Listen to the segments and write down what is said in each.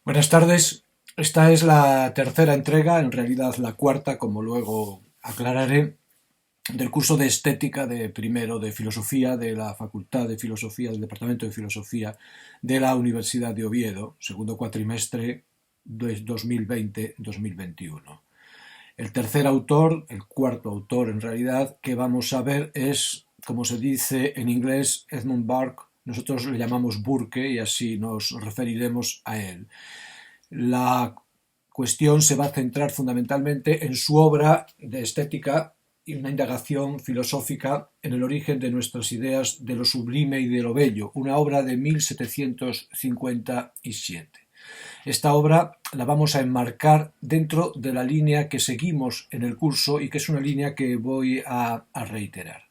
Buenas tardes. Esta es la tercera entrega, en realidad la cuarta, como luego aclararé, del curso de estética de primero de filosofía de la Facultad de Filosofía del Departamento de Filosofía de la Universidad de Oviedo, segundo cuatrimestre de 2020-2021. El tercer autor, el cuarto autor en realidad, que vamos a ver es, como se dice en inglés, Edmund Burke. Nosotros le llamamos Burke y así nos referiremos a él. La cuestión se va a centrar fundamentalmente en su obra de estética y una indagación filosófica en el origen de nuestras ideas de lo sublime y de lo bello, una obra de 1757. Esta obra la vamos a enmarcar dentro de la línea que seguimos en el curso y que es una línea que voy a reiterar.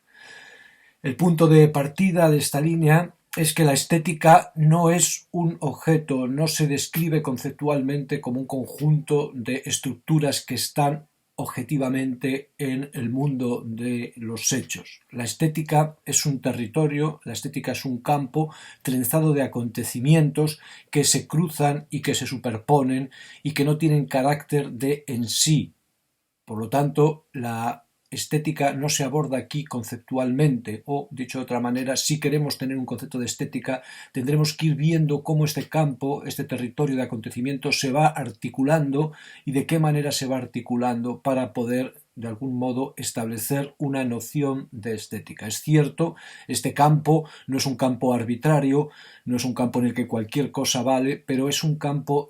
El punto de partida de esta línea es que la estética no es un objeto, no se describe conceptualmente como un conjunto de estructuras que están objetivamente en el mundo de los hechos. La estética es un territorio, la estética es un campo trenzado de acontecimientos que se cruzan y que se superponen y que no tienen carácter de en sí. Por lo tanto, la estética no se aborda aquí conceptualmente, o dicho de otra manera, si queremos tener un concepto de estética, tendremos que ir viendo cómo este campo, este territorio de acontecimientos se va articulando y de qué manera se va articulando para poder de algún modo establecer una noción de estética. Es cierto, este campo no es un campo arbitrario, no es un campo en el que cualquier cosa vale, pero es un campo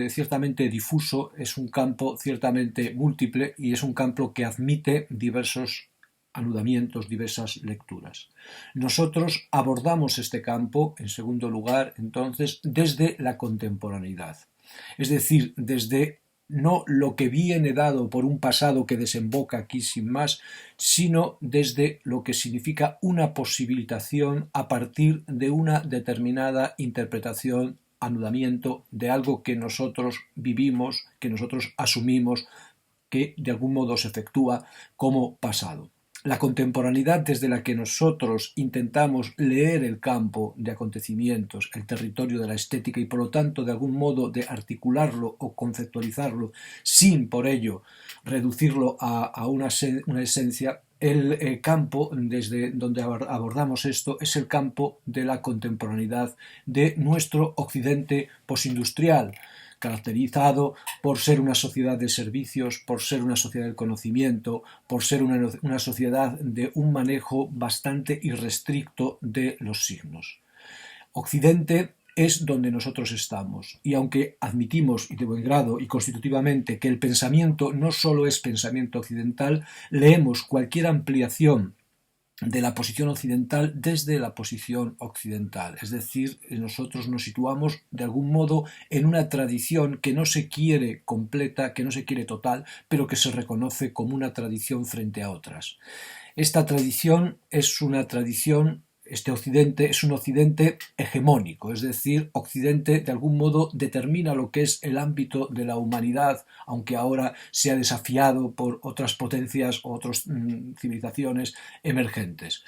ciertamente difuso, es un campo ciertamente múltiple y es un campo que admite diversos anudamientos, diversas lecturas. Nosotros abordamos este campo, en segundo lugar, entonces, desde la contemporaneidad, es decir, desde no lo que viene dado por un pasado que desemboca aquí sin más, sino desde lo que significa una posibilitación a partir de una determinada interpretación, anudamiento de algo que nosotros vivimos, que nosotros asumimos, que de algún modo se efectúa como pasado. La contemporaneidad desde la que nosotros intentamos leer el campo de acontecimientos, el territorio de la estética y por lo tanto de algún modo de articularlo o conceptualizarlo sin por ello reducirlo a una esencia, el campo desde donde abordamos esto es el campo de la contemporaneidad de nuestro occidente postindustrial, caracterizado por ser una sociedad de servicios, por ser una sociedad del conocimiento, por ser una sociedad de un manejo bastante irrestricto de los signos. Occidente es donde nosotros estamos, y aunque admitimos y de buen grado y constitutivamente que el pensamiento no solo es pensamiento occidental, leemos cualquier ampliación de la posición occidental desde la posición occidental. Es decir, nosotros nos situamos de algún modo en una tradición que no se quiere completa, que no se quiere total, pero que se reconoce como una tradición frente a otras. Esta tradición es una tradición, este occidente es un occidente hegemónico, es decir, occidente de algún modo determina lo que es el ámbito de la humanidad, aunque ahora sea desafiado por otras potencias o otras civilizaciones emergentes.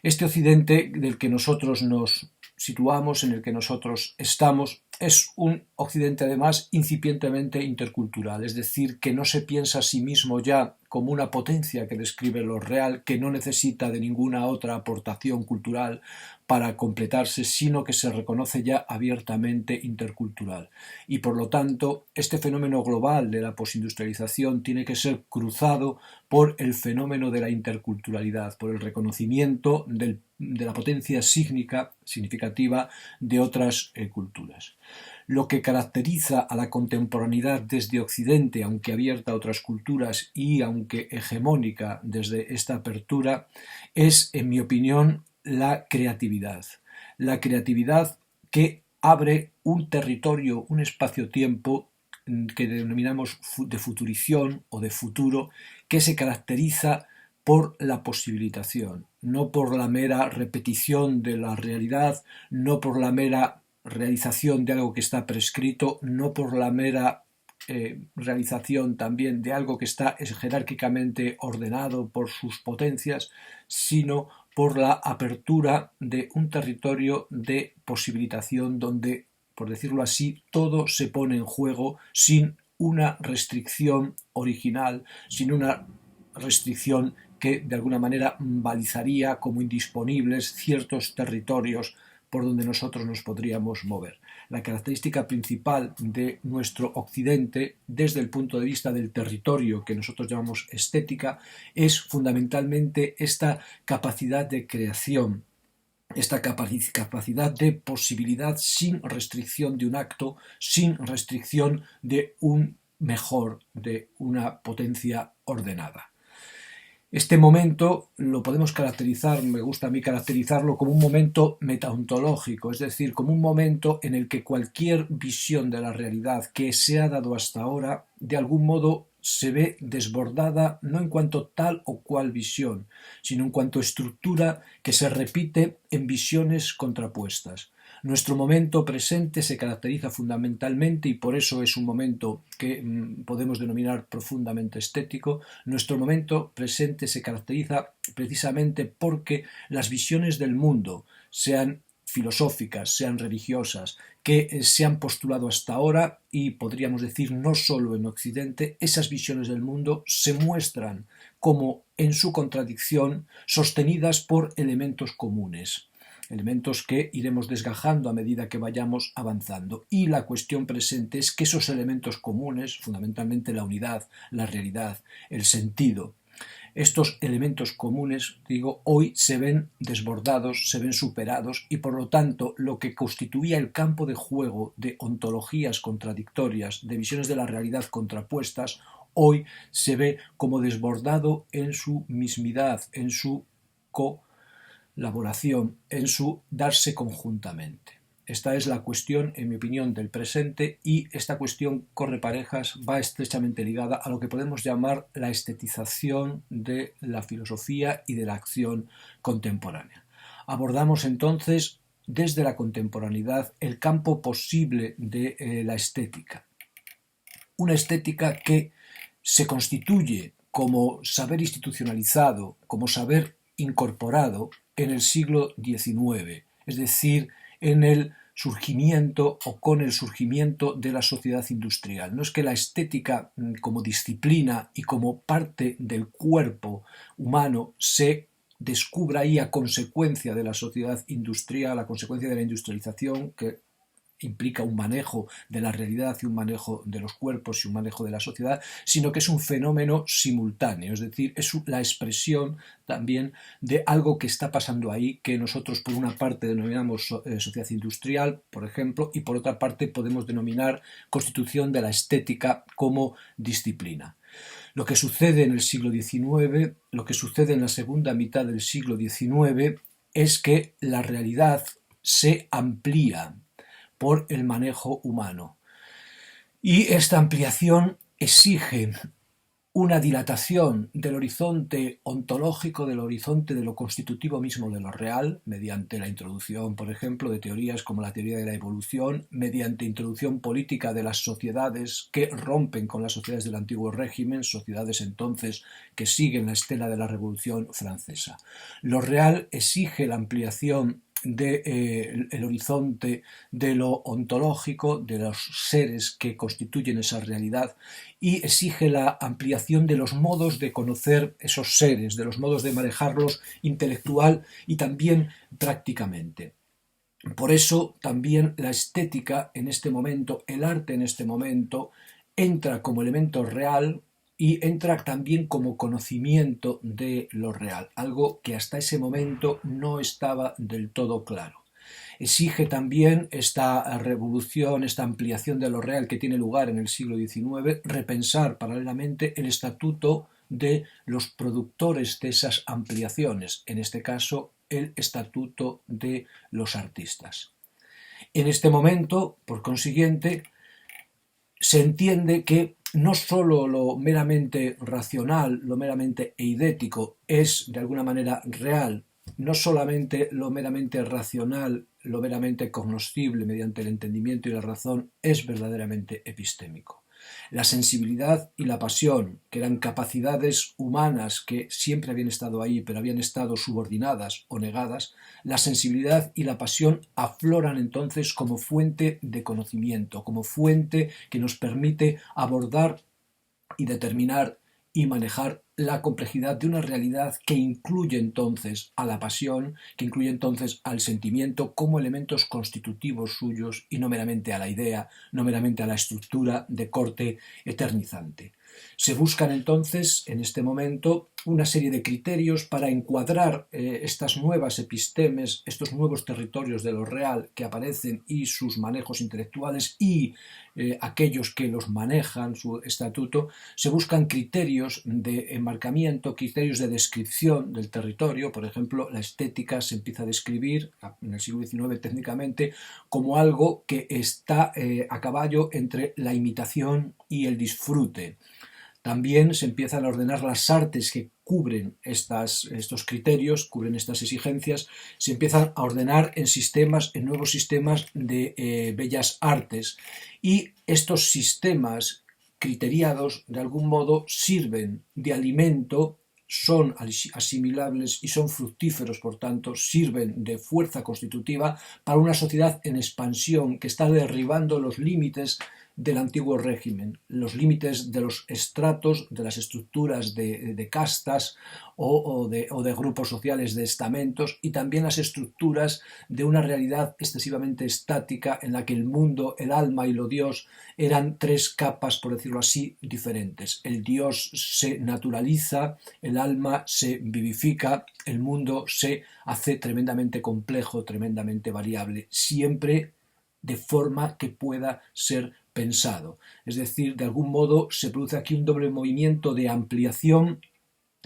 Este occidente del que nosotros nos situamos, en el que nosotros estamos, es un occidente además incipientemente intercultural, es decir, que no se piensa a sí mismo ya como una potencia que describe lo real, que no necesita de ninguna otra aportación cultural para completarse, sino que se reconoce ya abiertamente intercultural. Y por lo tanto, este fenómeno global de la posindustrialización tiene que ser cruzado por el fenómeno de la interculturalidad, por el reconocimiento de la potencia significativa de otras culturas. Lo que caracteriza a la contemporaneidad desde Occidente, aunque abierta a otras culturas y aunque hegemónica desde esta apertura, es, en mi opinión, la creatividad. La creatividad que abre un territorio, un espacio-tiempo que denominamos de futurición o de futuro, que se caracteriza por la posibilitación, no por la mera repetición de la realidad, no por la mera realización de algo que está prescrito, no por la mera realización también de algo que está jerárquicamente ordenado por sus potencias, sino por la apertura de un territorio de posibilitación donde por decirlo así, todo se pone en juego sin una restricción original, sin una restricción que de alguna manera balizaría como indisponibles ciertos territorios por donde nosotros nos podríamos mover. La característica principal de nuestro occidente, desde el punto de vista del territorio que nosotros llamamos estética, es fundamentalmente esta capacidad de creación, esta capacidad de posibilidad sin restricción de un acto, sin restricción de un mejor, de una potencia ordenada. Este momento lo podemos caracterizar, me gusta a mí caracterizarlo como un momento metaontológico, es decir, como un momento en el que cualquier visión de la realidad que se ha dado hasta ahora, de algún modo se ve desbordada no en cuanto tal o cual visión, sino en cuanto estructura que se repite en visiones contrapuestas. Nuestro momento presente se caracteriza fundamentalmente, y por eso es un momento que podemos denominar profundamente estético, nuestro momento presente se caracteriza precisamente porque las visiones del mundo, sean filosóficas, sean religiosas, que se han postulado hasta ahora, y podríamos decir no solo en Occidente, esas visiones del mundo se muestran como en su contradicción, sostenidas por elementos comunes. Elementos que iremos desgajando a medida que vayamos avanzando. Y la cuestión presente es que esos elementos comunes, fundamentalmente la unidad, la realidad, el sentido, estos elementos comunes, digo, hoy se ven desbordados, se ven superados, y por lo tanto lo que constituía el campo de juego de ontologías contradictorias, de visiones de la realidad contrapuestas, hoy se ve como desbordado en su mismidad, en su colaboración, en su darse conjuntamente. Esta es la cuestión, en mi opinión, del presente, y esta cuestión corre parejas, va estrechamente ligada a lo que podemos llamar la estetización de la filosofía y de la acción contemporánea. Abordamos entonces desde la contemporaneidad el campo posible de la estética. Una estética que se constituye como saber institucionalizado, como saber incorporado en el siglo XIX, es decir, en el surgimiento o con el surgimiento de la sociedad industrial. No es que la estética como disciplina y como parte del cuerpo humano se descubra ahí a consecuencia de la sociedad industrial, a consecuencia de la industrialización, que implica un manejo de la realidad y un manejo de los cuerpos y un manejo de la sociedad, sino que es un fenómeno simultáneo, es decir, es la expresión también de algo que está pasando ahí, que nosotros por una parte denominamos sociedad industrial, por ejemplo, y por otra parte podemos denominar constitución de la estética como disciplina. Lo que sucede en el siglo XIX, lo que sucede en la segunda mitad del siglo XIX, es que la realidad se amplía por el manejo humano. Y esta ampliación exige una dilatación del horizonte ontológico, del horizonte de lo constitutivo mismo de lo real, mediante la introducción, por ejemplo, de teorías como la teoría de la evolución, mediante introducción política de las sociedades que rompen con las sociedades del antiguo régimen, sociedades entonces que siguen la estela de la Revolución Francesa. Lo real exige la ampliación del horizonte de lo ontológico, de los seres que constituyen esa realidad, y exige la ampliación de los modos de conocer esos seres, de los modos de manejarlos intelectual y también prácticamente. Por eso también la estética en este momento, el arte en este momento, entra como elemento real y entra también como conocimiento de lo real, algo que hasta ese momento no estaba del todo claro. Exige también esta revolución, esta ampliación de lo real que tiene lugar en el siglo XIX, repensar paralelamente el estatuto de los productores de esas ampliaciones, en este caso el estatuto de los artistas. En este momento, por consiguiente, se entiende que no solo lo meramente racional, lo meramente eidético es de alguna manera real, no solamente lo meramente racional, lo meramente cognoscible mediante el entendimiento y la razón es verdaderamente epistémico. La sensibilidad y la pasión, que eran capacidades humanas que siempre habían estado ahí, pero habían estado subordinadas o negadas, la sensibilidad y la pasión afloran entonces como fuente de conocimiento, como fuente que nos permite abordar y determinar y manejar la complejidad de una realidad que incluye entonces a la pasión, que incluye entonces al sentimiento como elementos constitutivos suyos y no meramente a la idea, no meramente a la estructura de corte eternizante. Se buscan entonces en este momento una serie de criterios para encuadrar estas nuevas epistemes, estos nuevos territorios de lo real que aparecen y sus manejos intelectuales y aquellos que los manejan, su estatuto. Se buscan criterios de enmarcamiento, criterios de descripción del territorio. Por ejemplo, la estética se empieza a describir en el siglo XIX técnicamente como algo que está a caballo entre la imitación y el disfrute. También se empiezan a ordenar las artes que cubren estos criterios, cubren estas exigencias, se empiezan a ordenar en nuevos sistemas de bellas artes, y estos sistemas criteriados de algún modo sirven de alimento, son asimilables y son fructíferos, por tanto, sirven de fuerza constitutiva para una sociedad en expansión que está derribando los límites del antiguo régimen, los límites de los estratos, de las estructuras de castas o de grupos sociales, de estamentos, y también las estructuras de una realidad excesivamente estática en la que el mundo, el alma y lo Dios eran tres capas, por decirlo así, diferentes. El Dios se naturaliza, el alma se vivifica, el mundo se hace tremendamente complejo, tremendamente variable, siempre de forma que pueda ser pensado. Es decir, de algún modo se produce aquí un doble movimiento de ampliación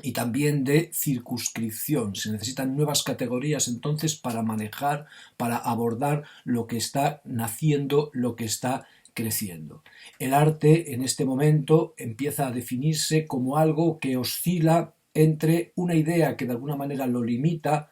y también de circunscripción. Se necesitan nuevas categorías entonces para manejar, para abordar lo que está naciendo, lo que está creciendo. El arte en este momento empieza a definirse como algo que oscila entre una idea que de alguna manera lo limita,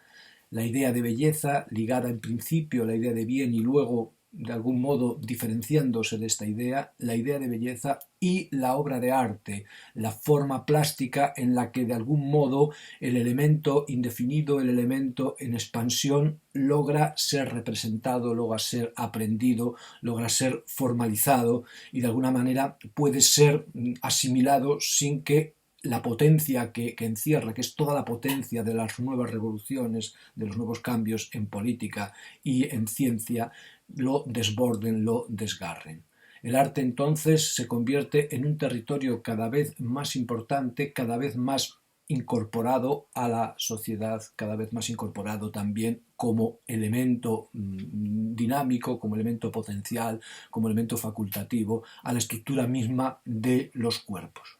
la idea de belleza ligada en principio a la idea de bien y luego de algún modo diferenciándose de esta idea, la idea de belleza y la obra de arte, la forma plástica en la que de algún modo el elemento indefinido, el elemento en expansión logra ser representado, logra ser aprendido, logra ser formalizado y de alguna manera puede ser asimilado sin que la potencia que encierra, que es toda la potencia de las nuevas revoluciones, de los nuevos cambios en política y en ciencia, lo desborden, lo desgarren. El arte entonces se convierte en un territorio cada vez más importante, cada vez más incorporado a la sociedad, cada vez más incorporado también como elemento dinámico, como elemento potencial, como elemento facultativo a la estructura misma de los cuerpos.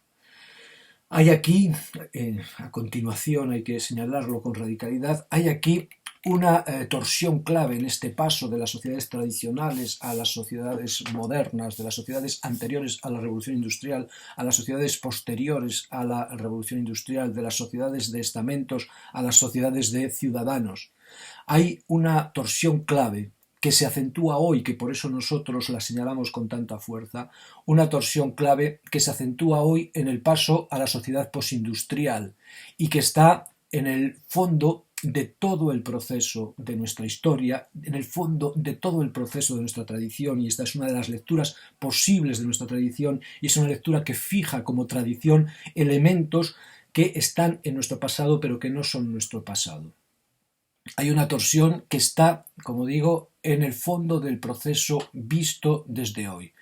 Hay aquí, a continuación hay que señalarlo con radicalidad, hay aquí una torsión clave en este paso de las sociedades tradicionales a las sociedades modernas, de las sociedades anteriores a la Revolución Industrial, a las sociedades posteriores a la Revolución Industrial, de las sociedades de estamentos a las sociedades de ciudadanos. Hay una torsión clave que se acentúa hoy, que por eso nosotros la señalamos con tanta fuerza, una torsión clave que se acentúa hoy en el paso a la sociedad postindustrial y que está en el fondo de todo el proceso de nuestra historia, en el fondo de todo el proceso de nuestra tradición, y esta es una de las lecturas posibles de nuestra tradición, y es una lectura que fija como tradición elementos que están en nuestro pasado pero que no son nuestro pasado. Hay una torsión que está, como digo, en el fondo del proceso visto desde hoy.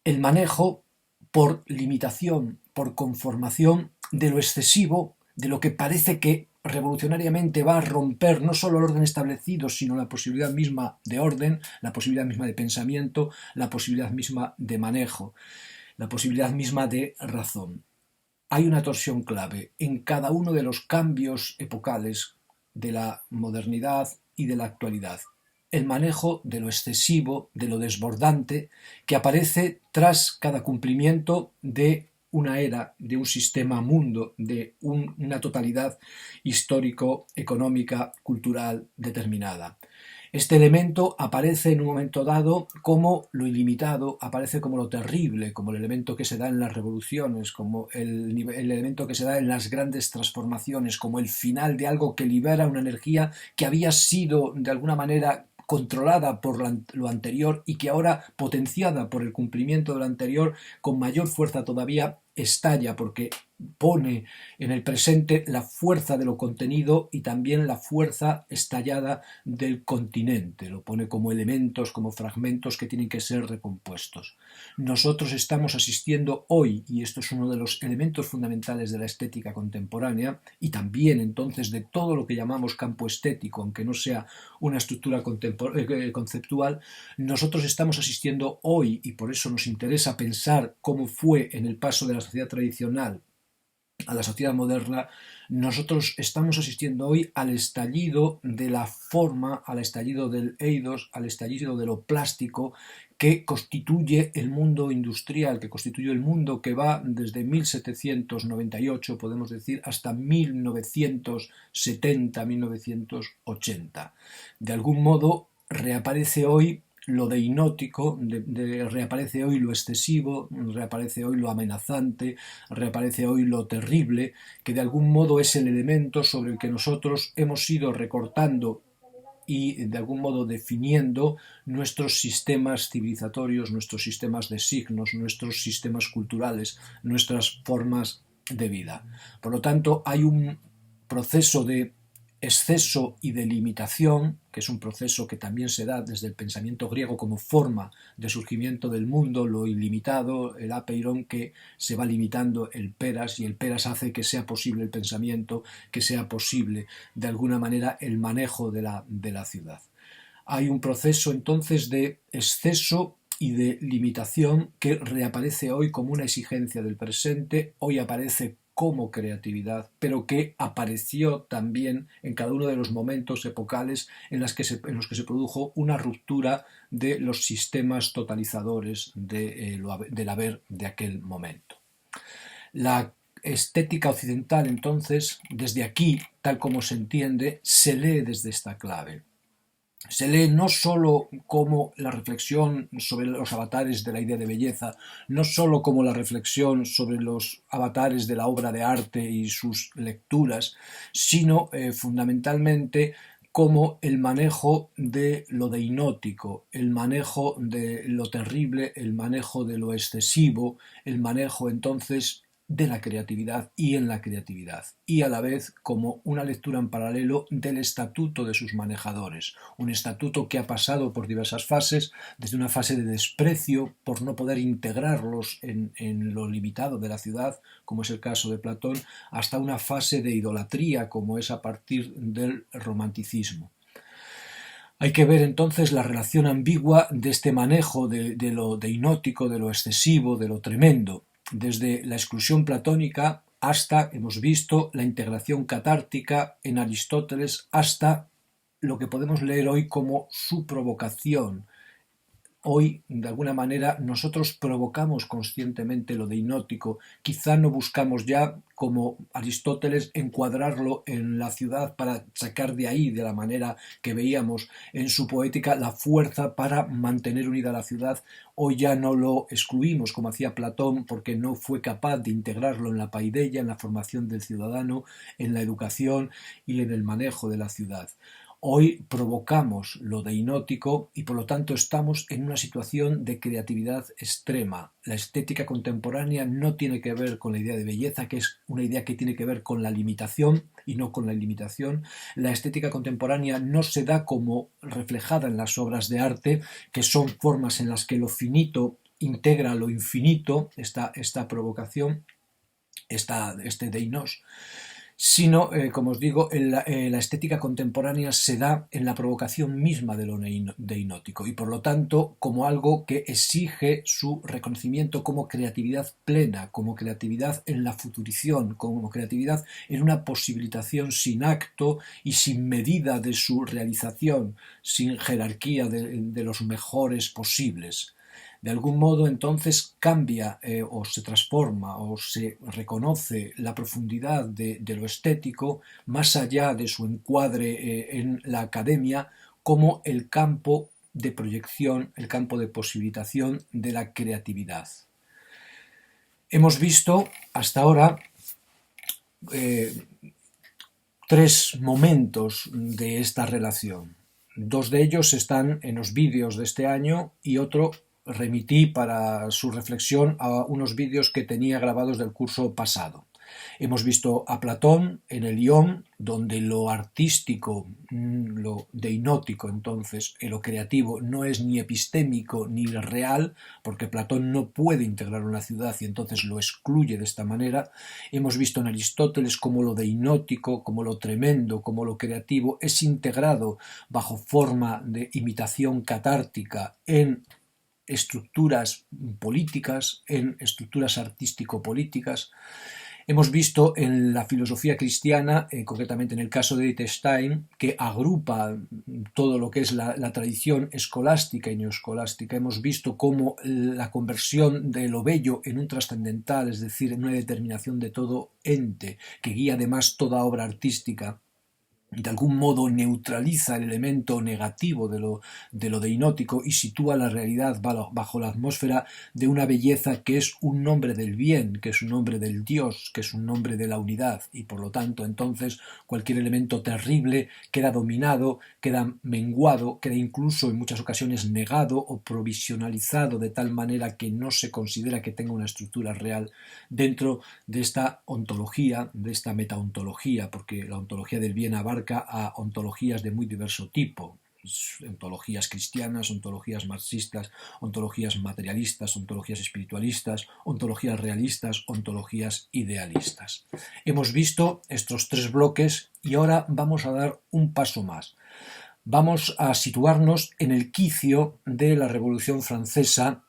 El manejo por limitación, por conformación de lo excesivo, de lo que parece que revolucionariamente va a romper no solo el orden establecido, sino la posibilidad misma de orden, la posibilidad misma de pensamiento, la posibilidad misma de manejo, la posibilidad misma de razón. Hay una torsión clave en cada uno de los cambios epocales de la modernidad y de la actualidad. El manejo de lo excesivo, de lo desbordante, que aparece tras cada cumplimiento de una era, de un sistema mundo, de una totalidad histórico, económica, cultural determinada. Este elemento aparece en un momento dado como lo ilimitado, aparece como lo terrible, como el elemento que se da en las revoluciones, como el elemento que se da en las grandes transformaciones, como el final de algo que libera una energía que había sido de alguna manera controlada por lo anterior y que ahora, potenciada por el cumplimiento de lo anterior, con mayor fuerza todavía, estalla porque pone en el presente la fuerza de lo contenido y también la fuerza estallada del continente. Lo pone como elementos, como fragmentos que tienen que ser recompuestos. Nosotros estamos asistiendo hoy, y esto es uno de los elementos fundamentales de la estética contemporánea, y también entonces de todo lo que llamamos campo estético, aunque no sea una estructura conceptual, nosotros estamos asistiendo hoy, y por eso nos interesa pensar cómo fue en el paso de la sociedad tradicional a la sociedad moderna, nosotros estamos asistiendo hoy al estallido de la forma, al estallido del eidos, al estallido de lo plástico que constituye el mundo industrial, que constituye el mundo que va desde 1798, podemos decir, hasta 1970, 1980. De algún modo reaparece hoy lo deinótico, reaparece hoy lo excesivo, reaparece hoy lo amenazante, reaparece hoy lo terrible, que de algún modo es el elemento sobre el que nosotros hemos ido recortando y de algún modo definiendo nuestros sistemas civilizatorios, nuestros sistemas de signos, nuestros sistemas culturales, nuestras formas de vida. Por lo tanto, hay un proceso de exceso y de limitación, que es un proceso que también se da desde el pensamiento griego como forma de surgimiento del mundo, lo ilimitado, el apeiron, que se va limitando el peras, y el peras hace que sea posible el pensamiento, que sea posible de alguna manera el manejo de la ciudad. Hay un proceso entonces de exceso y de limitación que reaparece hoy como una exigencia del presente, hoy aparece como creatividad, pero que apareció también en cada uno de los momentos epocales en los que se produjo una ruptura de los sistemas totalizadores del haber de aquel momento. La estética occidental, entonces, desde aquí, tal como se entiende, se lee desde esta clave. Se lee no sólo como la reflexión sobre los avatares de la idea de belleza, no sólo como la reflexión sobre los avatares de la obra de arte y sus lecturas, sino fundamentalmente como el manejo de lo deinótico, el manejo de lo terrible, el manejo de lo excesivo, el manejo entonces de la creatividad y en la creatividad, y a la vez como una lectura en paralelo del estatuto de sus manejadores, un estatuto que ha pasado por diversas fases, desde una fase de desprecio por no poder integrarlos en lo limitado de la ciudad, como es el caso de Platón, hasta una fase de idolatría, como es a partir del romanticismo. Hay que ver entonces la relación ambigua de este manejo de lo deinótico, de lo excesivo, de lo tremendo, desde la exclusión platónica hasta, hemos visto, la integración catártica en Aristóteles, hasta lo que podemos leer hoy como su provocación. Hoy, de alguna manera, nosotros provocamos conscientemente lo deinótico. Quizá no buscamos ya, como Aristóteles, encuadrarlo en la ciudad para sacar de ahí, de la manera que veíamos en su poética, la fuerza para mantener unida la ciudad. Hoy ya no lo excluimos, como hacía Platón, porque no fue capaz de integrarlo en la paideia, en la formación del ciudadano, en la educación y en el manejo de la ciudad. Hoy provocamos lo deinótico y por lo tanto estamos en una situación de creatividad extrema. La estética contemporánea no tiene que ver con la idea de belleza, que es una idea que tiene que ver con la limitación y no con la ilimitación. La estética contemporánea no se da como reflejada en las obras de arte, que son formas en las que lo finito integra lo infinito, esta provocación, este deinos, sino, como os digo, la estética contemporánea se da en la provocación misma de lo deinótico y por lo tanto como algo que exige su reconocimiento como creatividad plena, como creatividad en la futurición, como creatividad en una posibilitación sin acto y sin medida de su realización, sin jerarquía de los mejores posibles. De algún modo entonces cambia o se transforma o se reconoce la profundidad de lo estético más allá de su encuadre en la academia como el campo de proyección, el campo de posibilitación de la creatividad. Hemos visto hasta ahora tres momentos de esta relación. Dos de ellos están en los vídeos de este año y otro remití para su reflexión a unos vídeos que tenía grabados del curso pasado. Hemos visto a Platón en el Ion, donde lo artístico, lo deinótico entonces, lo creativo, no es ni epistémico ni real, porque Platón no puede integrar una ciudad y entonces lo excluye de esta manera. Hemos visto en Aristóteles cómo lo deinótico, como lo tremendo, como lo creativo es integrado bajo forma de imitación catártica en estructuras políticas, en estructuras artístico-políticas. Hemos visto en la filosofía cristiana, concretamente en el caso de Edith Stein, que agrupa todo lo que es la tradición escolástica y neoescolástica. Hemos visto cómo la conversión de lo bello en un trascendental, es decir, en una determinación de todo ente, que guía además toda obra artística, de algún modo neutraliza el elemento negativo de lo deinótico y sitúa la realidad bajo la atmósfera de una belleza que es un nombre del bien, que es un nombre del Dios, que es un nombre de la unidad, y por lo tanto entonces cualquier elemento terrible queda dominado, queda menguado, queda incluso en muchas ocasiones negado o provisionalizado de tal manera que no se considera que tenga una estructura real dentro de esta ontología, de esta metaontología, porque la ontología del bien abarca a ontologías de muy diverso tipo, ontologías cristianas, ontologías marxistas, ontologías materialistas, ontologías espiritualistas, ontologías realistas, ontologías idealistas. Hemos visto estos tres bloques y ahora vamos a dar un paso más. Vamos a situarnos en el quicio de la Revolución Francesa,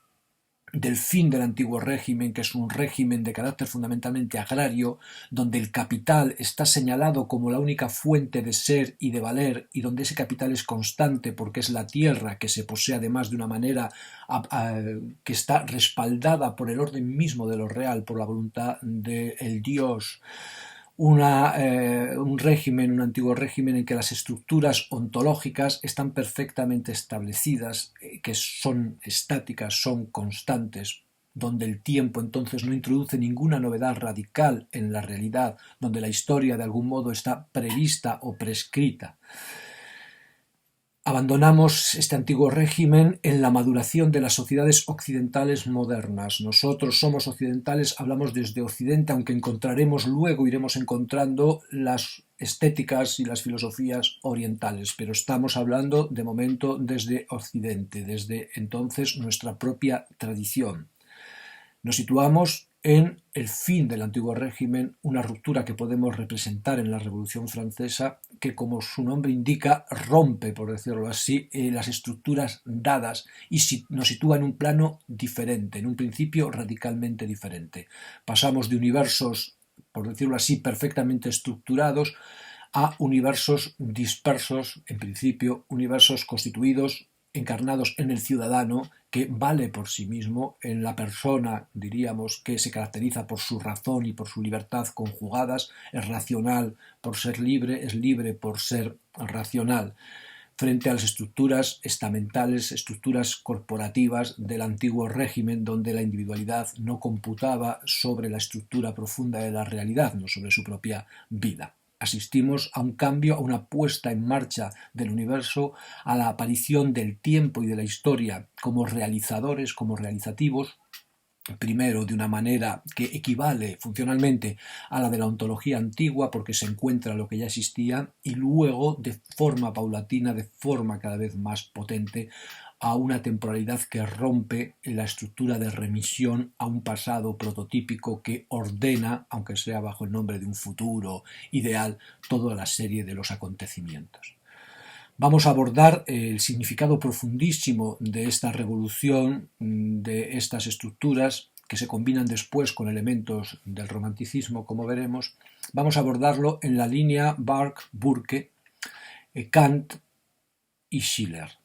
del fin del antiguo régimen, que es un régimen de carácter fundamentalmente agrario, donde el capital está señalado como la única fuente de ser y de valer, y donde ese capital es constante porque es la tierra que se posee además de una manera que está respaldada por el orden mismo de lo real, por la voluntad del Dios. Un antiguo régimen en que las estructuras ontológicas están perfectamente establecidas, que son estáticas, son constantes, donde el tiempo entonces no introduce ninguna novedad radical en la realidad, donde la historia de algún modo está prevista o prescrita. Abandonamos este antiguo régimen en la maduración de las sociedades occidentales modernas. Nosotros somos occidentales, hablamos desde Occidente, aunque encontraremos luego, iremos encontrando las estéticas y las filosofías orientales, pero estamos hablando de momento desde Occidente, desde entonces nuestra propia tradición. Nos situamos en el fin del antiguo régimen, una ruptura que podemos representar en la Revolución Francesa, que como su nombre indica, rompe, por decirlo así, las estructuras dadas y nos sitúa en un plano diferente, en un principio radicalmente diferente. Pasamos de universos, por decirlo así, perfectamente estructurados a universos dispersos, en principio, universos constituidos, encarnados en el ciudadano, que vale por sí mismo, en la persona, diríamos, que se caracteriza por su razón y por su libertad conjugadas, es racional por ser libre, es libre por ser racional, frente a las estructuras estamentales, estructuras corporativas del antiguo régimen, donde la individualidad no computaba sobre la estructura profunda de la realidad, no sobre su propia vida. Asistimos a un cambio, a una puesta en marcha del universo, a la aparición del tiempo y de la historia como realizadores, como realizativos, primero de una manera que equivale funcionalmente a la de la ontología antigua porque se encuentra lo que ya existía, y luego de forma paulatina, de forma cada vez más potente, a una temporalidad que rompe la estructura de remisión a un pasado prototípico que ordena, aunque sea bajo el nombre de un futuro ideal, toda la serie de los acontecimientos. Vamos a abordar el significado profundísimo de esta revolución, de estas estructuras que se combinan después con elementos del romanticismo, como veremos. Vamos a abordarlo en la línea Burke, Kant y Schiller.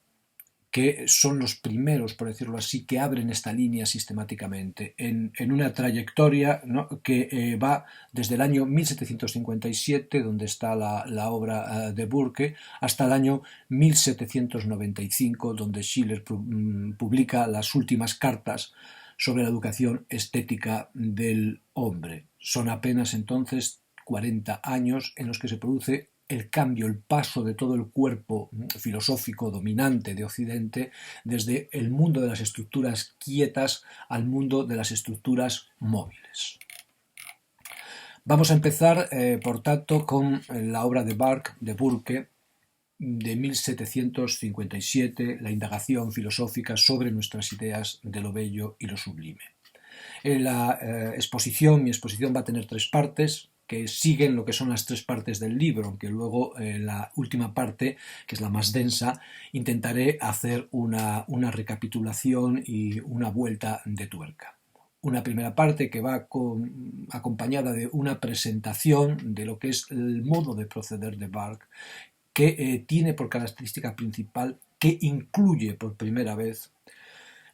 que son los primeros, por decirlo así, que abren esta línea sistemáticamente en una trayectoria, ¿no?, que va desde el año 1757, donde está la obra de Burke, hasta el año 1795, donde Schiller publica las últimas cartas sobre la educación estética del hombre. Son apenas entonces 40 años en los que se produce el cambio, el paso de todo el cuerpo filosófico dominante de Occidente desde el mundo de las estructuras quietas al mundo de las estructuras móviles. Vamos a empezar, por tanto, con la obra de Burke, de 1757, la indagación filosófica sobre nuestras ideas de lo bello y lo sublime. Mi exposición va a tener 3 partes, que siguen lo que son las 3 partes del libro, aunque luego la última parte, que es la más densa, intentaré hacer una recapitulación y una vuelta de tuerca. Una primera parte que va acompañada de una presentación de lo que es el modo de proceder de Burke, que tiene por característica principal que incluye por primera vez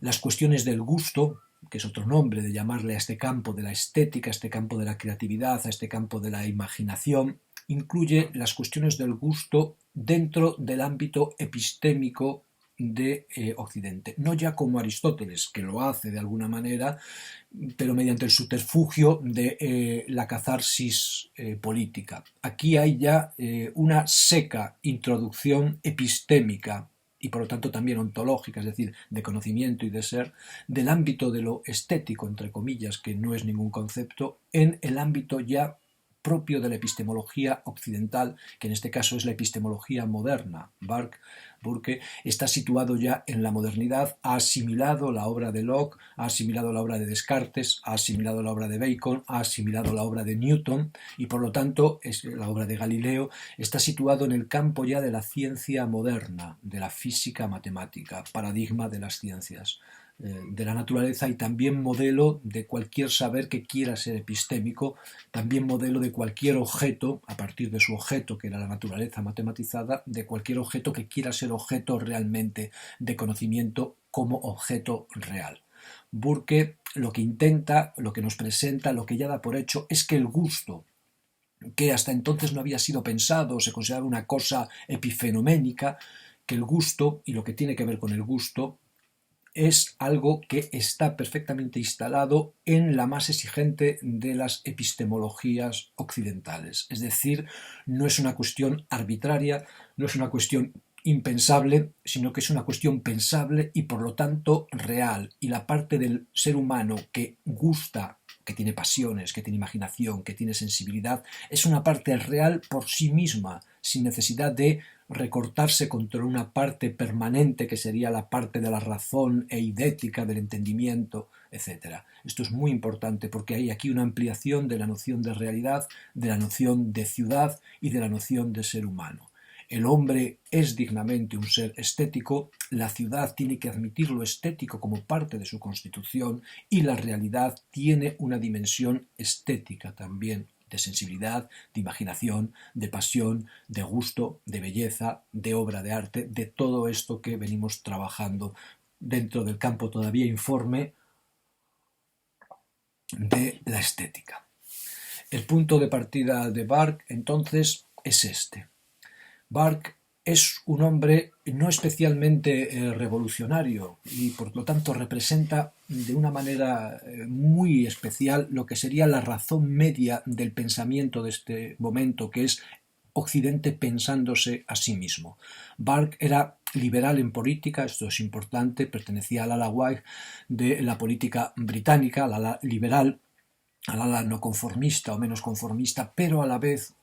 las cuestiones del gusto, que es otro nombre de llamarle a este campo de la estética, a este campo de la creatividad, a este campo de la imaginación, incluye las cuestiones del gusto dentro del ámbito epistémico de Occidente. No ya como Aristóteles, que lo hace de alguna manera, pero mediante el subterfugio de la catarsis política. Aquí hay ya una seca introducción epistémica y por lo tanto también ontológica, es decir, de conocimiento y de ser, del ámbito de lo estético, entre comillas, que no es ningún concepto, en el ámbito ya propio de la epistemología occidental, que en este caso es la epistemología moderna. Burke está situado ya en la modernidad, ha asimilado la obra de Locke, ha asimilado la obra de Descartes, ha asimilado la obra de Bacon, ha asimilado la obra de Newton y por lo tanto la obra de Galileo está situado en el campo ya de la ciencia moderna, de la física matemática, paradigma de las ciencias de la naturaleza y también modelo de cualquier saber que quiera ser epistémico, también modelo de cualquier objeto, a partir de su objeto que era la naturaleza matematizada, de cualquier objeto que quiera ser objeto realmente de conocimiento como objeto real. Burke lo que intenta, lo que nos presenta, lo que ya da por hecho es que el gusto, que hasta entonces no había sido pensado, se consideraba una cosa epifenoménica, que el gusto y lo que tiene que ver con el gusto es algo que está perfectamente instalado en la más exigente de las epistemologías occidentales. Es decir, no es una cuestión arbitraria, no es una cuestión impensable, sino que es una cuestión pensable y por lo tanto real. Y la parte del ser humano que gusta, que tiene pasiones, que tiene imaginación, que tiene sensibilidad, es una parte real por sí misma, sin necesidad de recortarse contra una parte permanente que sería la parte de la razón e idética del entendimiento, etc. Esto es muy importante porque hay aquí una ampliación de la noción de realidad, de la noción de ciudad y de la noción de ser humano. El hombre es dignamente un ser estético, la ciudad tiene que admitir lo estético como parte de su constitución y la realidad tiene una dimensión estética también, de sensibilidad, de imaginación, de pasión, de gusto, de belleza, de obra de arte, de todo esto que venimos trabajando dentro del campo todavía informe de la estética. El punto de partida de Burke, entonces, es este. Burke es un hombre no especialmente revolucionario y por lo tanto representa de una manera muy especial lo que sería la razón media del pensamiento de este momento, que es Occidente pensándose a sí mismo. Burke era liberal en política, esto es importante, pertenecía al ala white de la política británica, al ala liberal, al ala no conformista o menos conformista, pero a la vez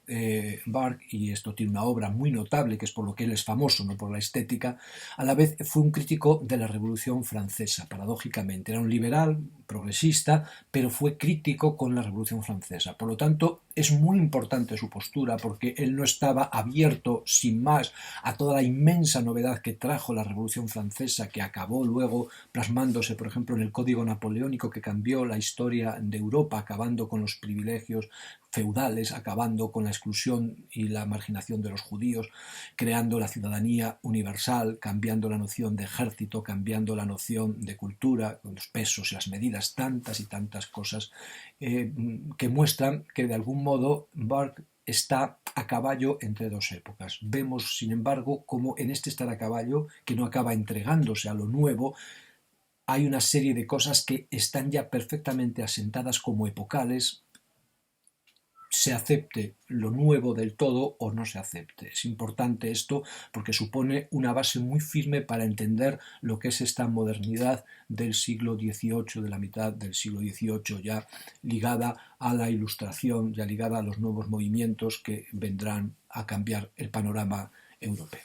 Burke, y esto tiene una obra muy notable, que es por lo que él es famoso, no por la estética, a la vez fue un crítico de la Revolución Francesa, paradójicamente. Era un liberal, progresista, pero fue crítico con la Revolución Francesa. Por lo tanto, es muy importante su postura porque él no estaba abierto, sin más, a toda la inmensa novedad que trajo la Revolución Francesa, que acabó luego plasmándose, por ejemplo, en el Código Napoleónico, que cambió la historia de Europa, acabando con los privilegios feudales, acabando con la exclusión y la marginación de los judíos, creando la ciudadanía universal, cambiando la noción de ejército, cambiando la noción de cultura, los pesos y las medidas, tantas y tantas cosas que muestran que de algún modo Burke está a caballo entre dos épocas. Vemos, sin embargo, cómo en este estar a caballo, que no acaba entregándose a lo nuevo, hay una serie de cosas que están ya perfectamente asentadas como epocales, se acepte lo nuevo del todo o no se acepte. Es importante esto porque supone una base muy firme para entender lo que es esta modernidad del siglo XVIII, de la mitad del siglo XVIII, ya ligada a la Ilustración, ya ligada a los nuevos movimientos que vendrán a cambiar el panorama europeo.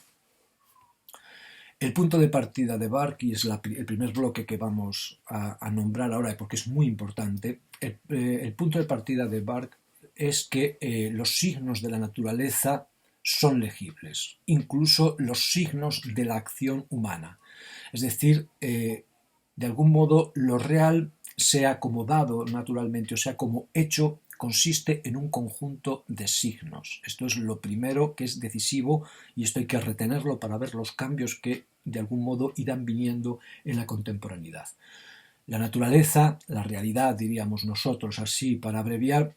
El punto de partida de Burke, y es el primer bloque que vamos a nombrar ahora porque es muy importante, el punto de partida de Burke es que los signos de la naturaleza son legibles, incluso los signos de la acción humana. Es decir, de algún modo lo real, sea como dado naturalmente o sea como hecho, consiste en un conjunto de signos. Esto es lo primero que es decisivo y esto hay que retenerlo para ver los cambios que de algún modo irán viniendo en la contemporaneidad. La naturaleza, la realidad, diríamos nosotros así para abreviar,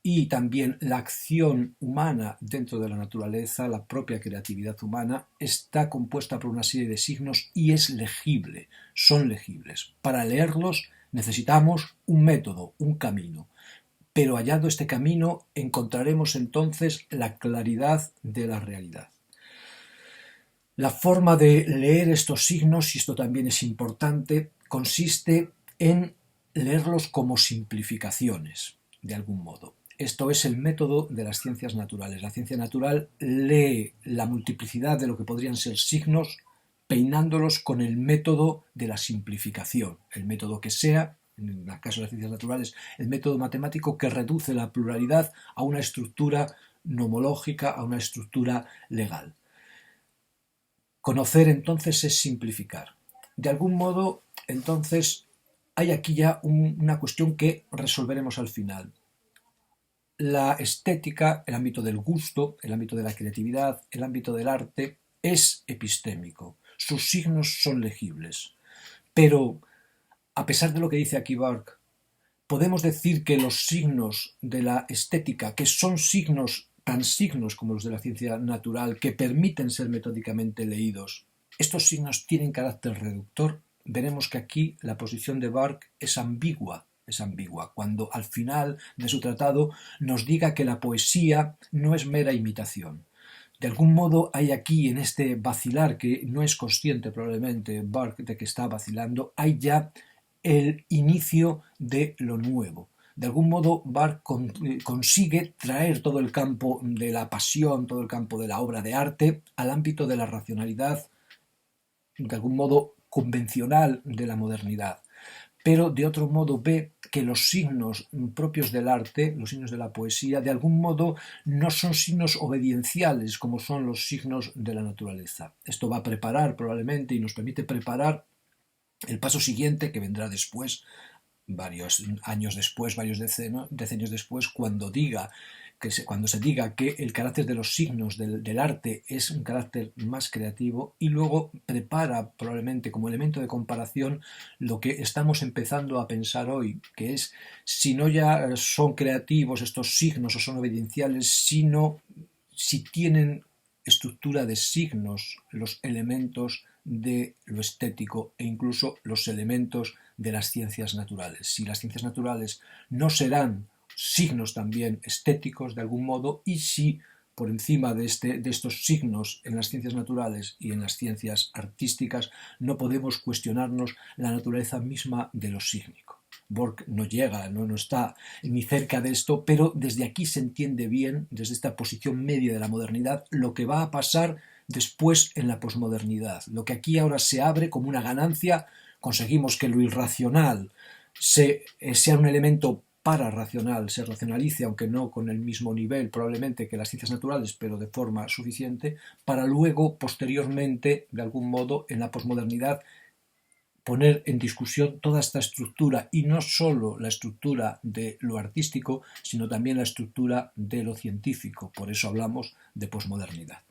y también la acción humana dentro de la naturaleza, la propia creatividad humana, está compuesta por una serie de signos y es legible, son legibles. Para leerlos necesitamos un método, un camino, pero hallado este camino encontraremos entonces la claridad de la realidad. La forma de leer estos signos, y esto también es importante, consiste en leerlos como simplificaciones, de algún modo. Esto es el método de las ciencias naturales. La ciencia natural lee la multiplicidad de lo que podrían ser signos, peinándolos con el método de la simplificación, el método que sea, en el caso de las ciencias naturales, el método matemático que reduce la pluralidad a una estructura nomológica, a una estructura legal. Conocer entonces es simplificar. De algún modo, entonces, hay aquí ya una cuestión que resolveremos al final. La estética, el ámbito del gusto, el ámbito de la creatividad, el ámbito del arte, es epistémico. Sus signos son legibles. Pero, a pesar de lo que dice aquí Burke, podemos decir que los signos de la estética, que son signos tan signos como los de la ciencia natural, que permiten ser metódicamente leídos, estos signos tienen carácter reductor. Veremos que aquí la posición de Burke es ambigua, cuando al final de su tratado nos diga que la poesía no es mera imitación. De algún modo hay aquí, en este vacilar, que no es consciente probablemente Burke de que está vacilando, hay ya el inicio de lo nuevo. De algún modo Burke consigue traer todo el campo de la pasión, todo el campo de la obra de arte al ámbito de la racionalidad, de algún modo convencional de la modernidad. Pero de otro modo ve que los signos propios del arte, los signos de la poesía, de algún modo no son signos obedienciales como son los signos de la naturaleza. Esto va a preparar probablemente y nos permite preparar el paso siguiente que vendrá después, varios años después, varios decenios después, cuando se diga que el carácter de los signos del arte es un carácter más creativo, y luego prepara probablemente como elemento de comparación lo que estamos empezando a pensar hoy, que es si no ya son creativos estos signos o son obedienciales, sino si tienen estructura de signos los elementos de lo estético e incluso los elementos de las ciencias naturales. Si las ciencias naturales no serán signos también estéticos de algún modo, y si por encima de estos signos en las ciencias naturales y en las ciencias artísticas no podemos cuestionarnos la naturaleza misma de lo sígnico. Burke no llega, no está ni cerca de esto, pero desde aquí se entiende bien, desde esta posición media de la modernidad, lo que va a pasar después en la posmodernidad. Lo que aquí ahora se abre como una ganancia, conseguimos que lo irracional sea un elemento pararracional, se racionalice, aunque no con el mismo nivel probablemente que las ciencias naturales, pero de forma suficiente, para luego, posteriormente, de algún modo, en la posmodernidad, poner en discusión toda esta estructura, y no solo la estructura de lo artístico, sino también la estructura de lo científico. Por eso hablamos de posmodernidad.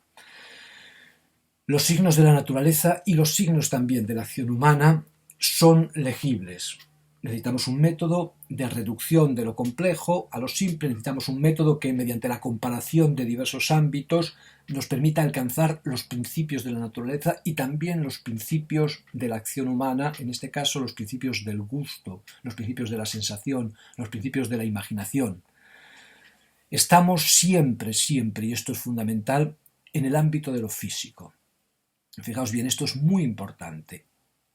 Los signos de la naturaleza y los signos también de la acción humana son legibles. Necesitamos un método de reducción de lo complejo a lo simple, necesitamos un método que, mediante la comparación de diversos ámbitos, nos permita alcanzar los principios de la naturaleza y también los principios de la acción humana, en este caso los principios del gusto, los principios de la sensación, los principios de la imaginación. Estamos siempre, y esto es fundamental, en el ámbito de lo físico. Fijaos bien, esto es muy importante.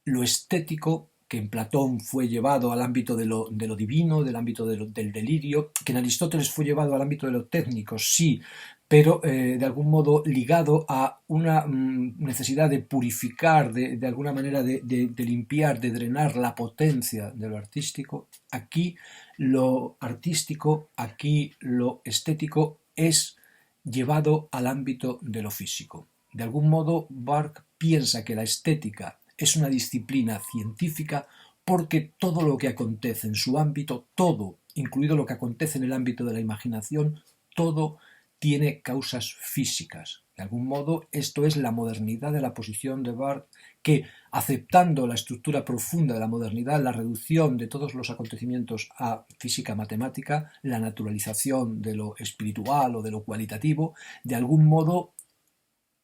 Lo estético, que en Platón fue llevado al ámbito de lo divino, del ámbito del delirio, que en Aristóteles fue llevado al ámbito de lo técnico, sí, pero de algún modo ligado a una necesidad de purificar, de alguna manera de limpiar, de drenar la potencia de lo artístico. Aquí lo artístico, aquí lo estético es llevado al ámbito de lo físico. De algún modo, Barthes piensa que la estética es una disciplina científica porque todo lo que acontece en su ámbito, todo, incluido lo que acontece en el ámbito de la imaginación, todo tiene causas físicas. De algún modo, esto es la modernidad de la posición de Barthes, que, aceptando la estructura profunda de la modernidad, la reducción de todos los acontecimientos a física matemática, la naturalización de lo espiritual o de lo cualitativo, de algún modo,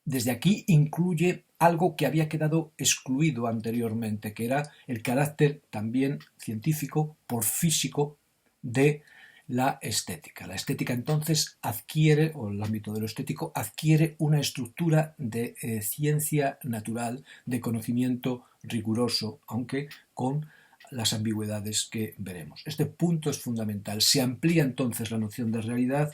desde aquí incluye algo que había quedado excluido anteriormente, que era el carácter también científico, por físico, de la estética. La estética entonces adquiere, o el ámbito de lo estético, adquiere una estructura de ciencia natural, de conocimiento riguroso, aunque con las ambigüedades que veremos. Este punto es fundamental. Se amplía entonces la noción de realidad,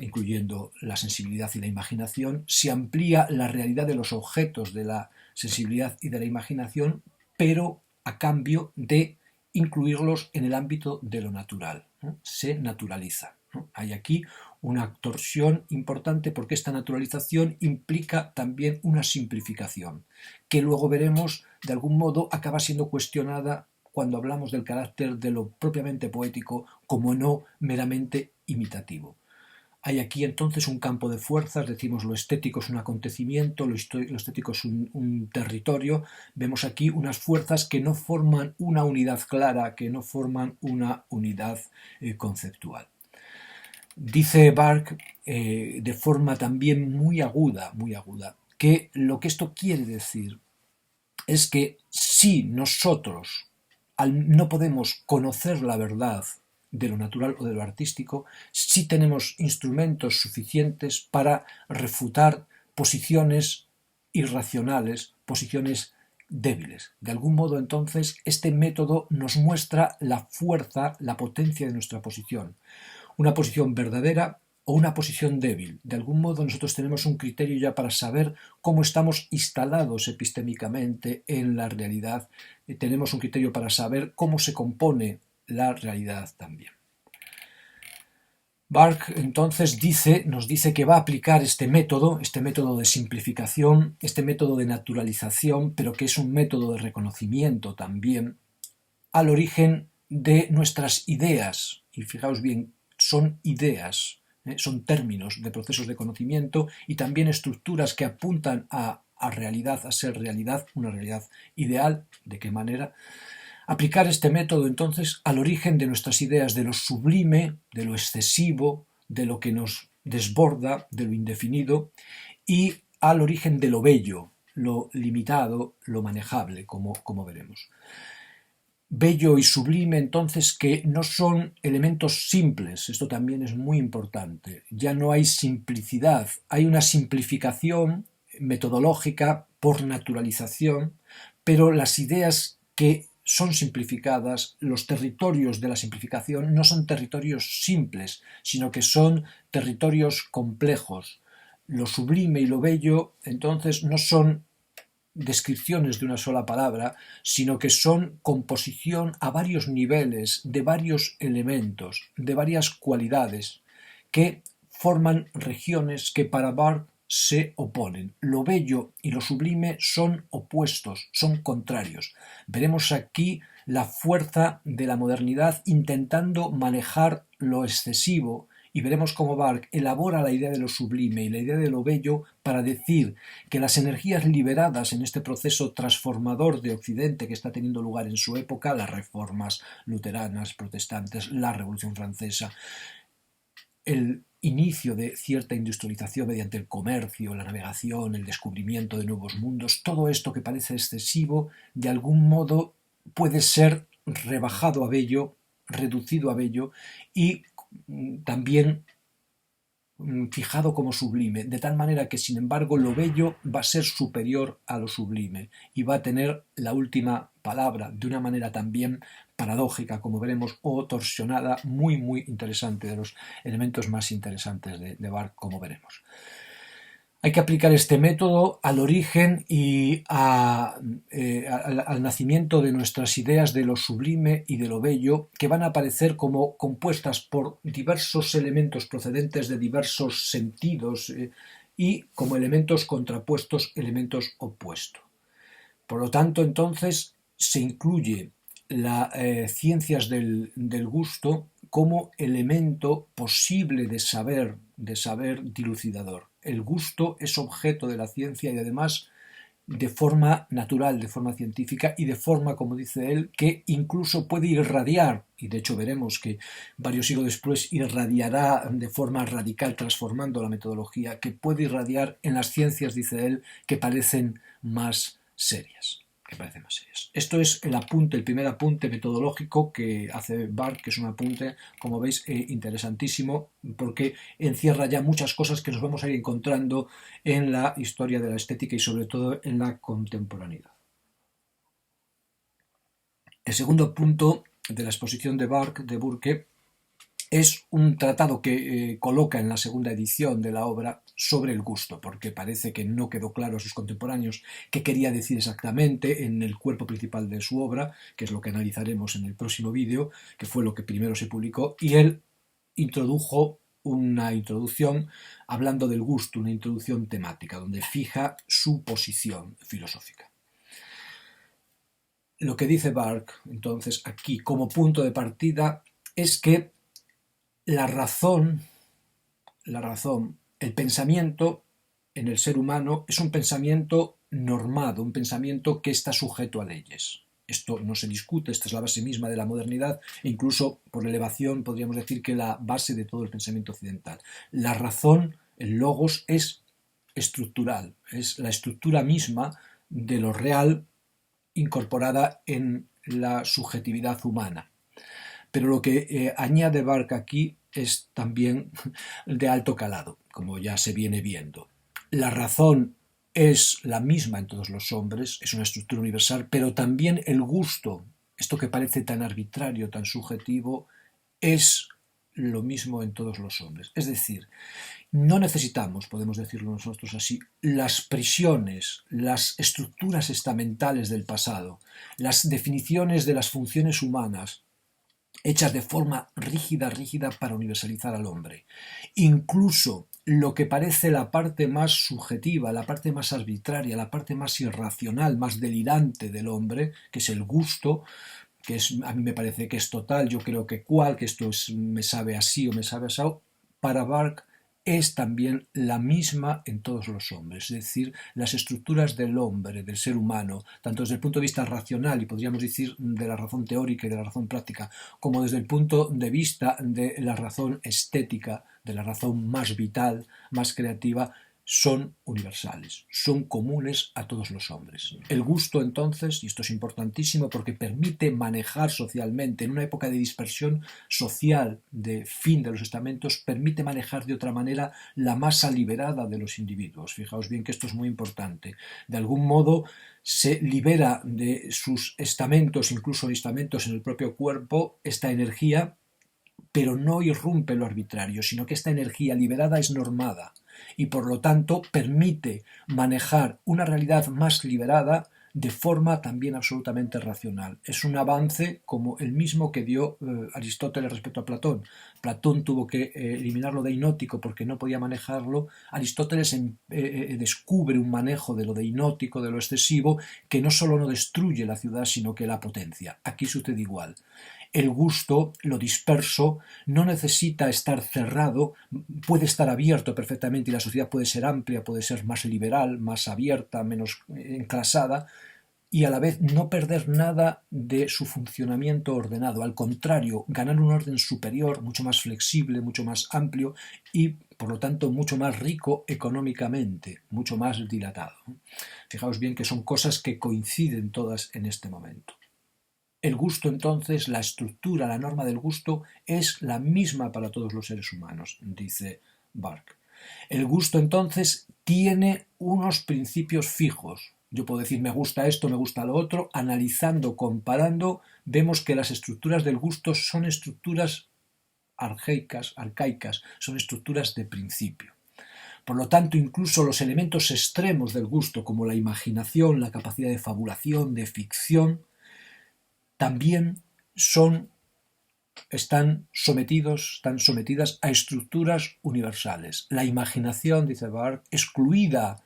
incluyendo la sensibilidad y la imaginación, se amplía la realidad de los objetos de la sensibilidad y de la imaginación, pero a cambio de incluirlos en el ámbito de lo natural, ¿no? Se naturaliza, ¿no? Hay aquí una torsión importante porque esta naturalización implica también una simplificación, que luego veremos de algún modo acaba siendo cuestionada cuando hablamos del carácter de lo propiamente poético como no meramente imitativo. Hay aquí entonces un campo de fuerzas, decimos lo estético es un acontecimiento, lo estético es un territorio. Vemos aquí unas fuerzas que no forman una unidad clara, que no forman una unidad conceptual. Dice Barthes de forma también muy aguda, que lo que esto quiere decir es que si nosotros no podemos conocer la verdad de lo natural o de lo artístico, sí tenemos instrumentos suficientes para refutar posiciones irracionales, posiciones débiles. De algún modo, entonces, este método nos muestra la fuerza, la potencia de nuestra posición. Una posición verdadera o una posición débil. De algún modo nosotros tenemos un criterio ya para saber cómo estamos instalados epistémicamente en la realidad. Tenemos un criterio para saber cómo se compone la realidad también. Barthes entonces nos dice que va a aplicar este método de simplificación, este método de naturalización, pero que es un método de reconocimiento también, al origen de nuestras ideas. Y fijaos bien, son ideas, son términos de procesos de conocimiento y también estructuras que apuntan a realidad, a ser realidad, una realidad ideal. ¿De qué manera? Aplicar este método entonces al origen de nuestras ideas, de lo sublime, de lo excesivo, de lo que nos desborda, de lo indefinido, y al origen de lo bello, lo limitado, lo manejable, como veremos. Bello y sublime entonces que no son elementos simples, esto también es muy importante, ya no hay simplicidad, hay una simplificación metodológica por naturalización, pero las ideas que son simplificadas, los territorios de la simplificación no son territorios simples, sino que son territorios complejos. Lo sublime y lo bello entonces no son descripciones de una sola palabra, sino que son composición a varios niveles, de varios elementos, de varias cualidades, que forman regiones que para Barthes se oponen. Lo bello y lo sublime son opuestos, son contrarios. Veremos aquí la fuerza de la modernidad intentando manejar lo excesivo, y veremos cómo Barthes elabora la idea de lo sublime y la idea de lo bello para decir que las energías liberadas en este proceso transformador de Occidente que está teniendo lugar en su época, las reformas luteranas, protestantes, la Revolución Francesa, el inicio de cierta industrialización mediante el comercio, la navegación, el descubrimiento de nuevos mundos, todo esto que parece excesivo, de algún modo puede ser rebajado a bello, reducido a bello y también fijado como sublime, de tal manera que sin embargo lo bello va a ser superior a lo sublime y va a tener la última palabra de una manera también paradójica, como veremos, o torsionada, muy interesante, de los elementos más interesantes de Barthes, como veremos. Hay que aplicar este método al origen y al nacimiento de nuestras ideas de lo sublime y de lo bello, que van a aparecer como compuestas por diversos elementos procedentes de diversos sentidos y como elementos contrapuestos, elementos opuestos. Por lo tanto, entonces, se incluye las ciencias del gusto como elemento posible de saber dilucidador. El gusto es objeto de la ciencia y además de forma natural, de forma científica y de forma, como dice él, que incluso puede irradiar, y de hecho veremos que varios siglos después irradiará de forma radical, transformando la metodología, que puede irradiar en las ciencias, dice él, que parecen más serias. Esto es el apunte, el primer apunte metodológico que hace Barthes, que es un apunte, como veis, interesantísimo, porque encierra ya muchas cosas que nos vamos a ir encontrando en la historia de la estética y sobre todo en la contemporaneidad. El segundo punto de la exposición de Barthes, de Burke, es un tratado que coloca en la segunda edición de la obra sobre el gusto, porque parece que no quedó claro a sus contemporáneos qué quería decir exactamente en el cuerpo principal de su obra, que es lo que analizaremos en el próximo vídeo, que fue lo que primero se publicó, y él introdujo una introducción hablando del gusto, una introducción temática, donde fija su posición filosófica. Lo que dice Barthes, entonces, aquí como punto de partida, es que la razón, el pensamiento en el ser humano es un pensamiento normado, un pensamiento que está sujeto a leyes. Esto no se discute, esta es la base misma de la modernidad e incluso por elevación podríamos decir que la base de todo el pensamiento occidental. La razón, el logos, es estructural, es la estructura misma de lo real incorporada en la subjetividad humana. Pero lo que añade Barthes aquí es también de alto calado, como ya se viene viendo. La razón es la misma en todos los hombres, es una estructura universal, pero también el gusto, esto que parece tan arbitrario, tan subjetivo, es lo mismo en todos los hombres. Es decir, no necesitamos, podemos decirlo nosotros así, las prisiones, las estructuras estamentales del pasado, las definiciones de las funciones humanas, hechas de forma rígida para universalizar al hombre. Incluso lo que parece la parte más subjetiva, la parte más arbitraria, la parte más irracional, más delirante del hombre, que es el gusto, que a mí me parece que es total, yo creo que esto me sabe así o me sabe asado, para Barthes es también la misma en todos los hombres, es decir, las estructuras del hombre, del ser humano, tanto desde el punto de vista racional y podríamos decir de la razón teórica y de la razón práctica, como desde el punto de vista de la razón estética, de la razón más vital, más creativa, son universales, son comunes a todos los hombres. El gusto, entonces, y esto es importantísimo porque permite manejar socialmente, en una época de dispersión social, de fin de los estamentos, permite manejar de otra manera la masa liberada de los individuos. Fijaos bien que esto es muy importante. De algún modo se libera de sus estamentos, incluso estamentos en el propio cuerpo, esta energía, pero no irrumpe lo arbitrario, sino que esta energía liberada es normada y por lo tanto permite manejar una realidad más liberada, de forma también absolutamente racional. Es un avance como el mismo que dio Aristóteles respecto a Platón. Platón tuvo que eliminar lo deinótico porque no podía manejarlo. Aristóteles descubre un manejo de lo deinótico, de lo excesivo, que no solo no destruye la ciudad, sino que la potencia. Aquí sucede igual. El gusto, lo disperso, no necesita estar cerrado, puede estar abierto perfectamente y la sociedad puede ser amplia, puede ser más liberal, más abierta, menos enclasada, y a la vez no perder nada de su funcionamiento ordenado. Al contrario, ganar un orden superior, mucho más flexible, mucho más amplio y, por lo tanto, mucho más rico económicamente, mucho más dilatado. Fijaos bien que son cosas que coinciden todas en este momento. El gusto, entonces, la estructura, la norma del gusto, es la misma para todos los seres humanos, dice Burke. El gusto, entonces, tiene unos principios fijos. Yo puedo decir me gusta esto, me gusta lo otro. Analizando, comparando, vemos que las estructuras del gusto son estructuras arcaicas, son estructuras de principio. Por lo tanto, incluso los elementos extremos del gusto, como la imaginación, la capacidad de fabulación, de ficción, también están sometidas a estructuras universales. La imaginación, dice Burke, excluida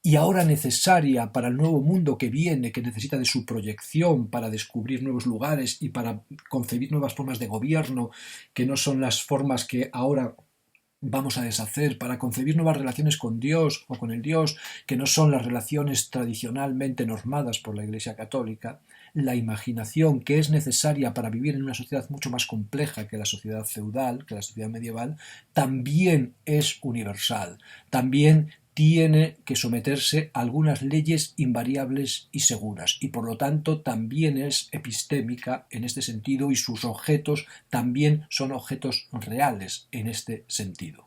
y ahora necesaria para el nuevo mundo que viene, que necesita de su proyección para descubrir nuevos lugares y para concebir nuevas formas de gobierno, que no son las formas que ahora vamos a deshacer, para concebir nuevas relaciones con Dios o con el Dios, que no son las relaciones tradicionalmente normadas por la Iglesia Católica. La imaginación que es necesaria para vivir en una sociedad mucho más compleja que la sociedad feudal, que la sociedad medieval, también es universal, también tiene que someterse a algunas leyes invariables y seguras, y por lo tanto también es epistémica en este sentido, y sus objetos también son objetos reales en este sentido.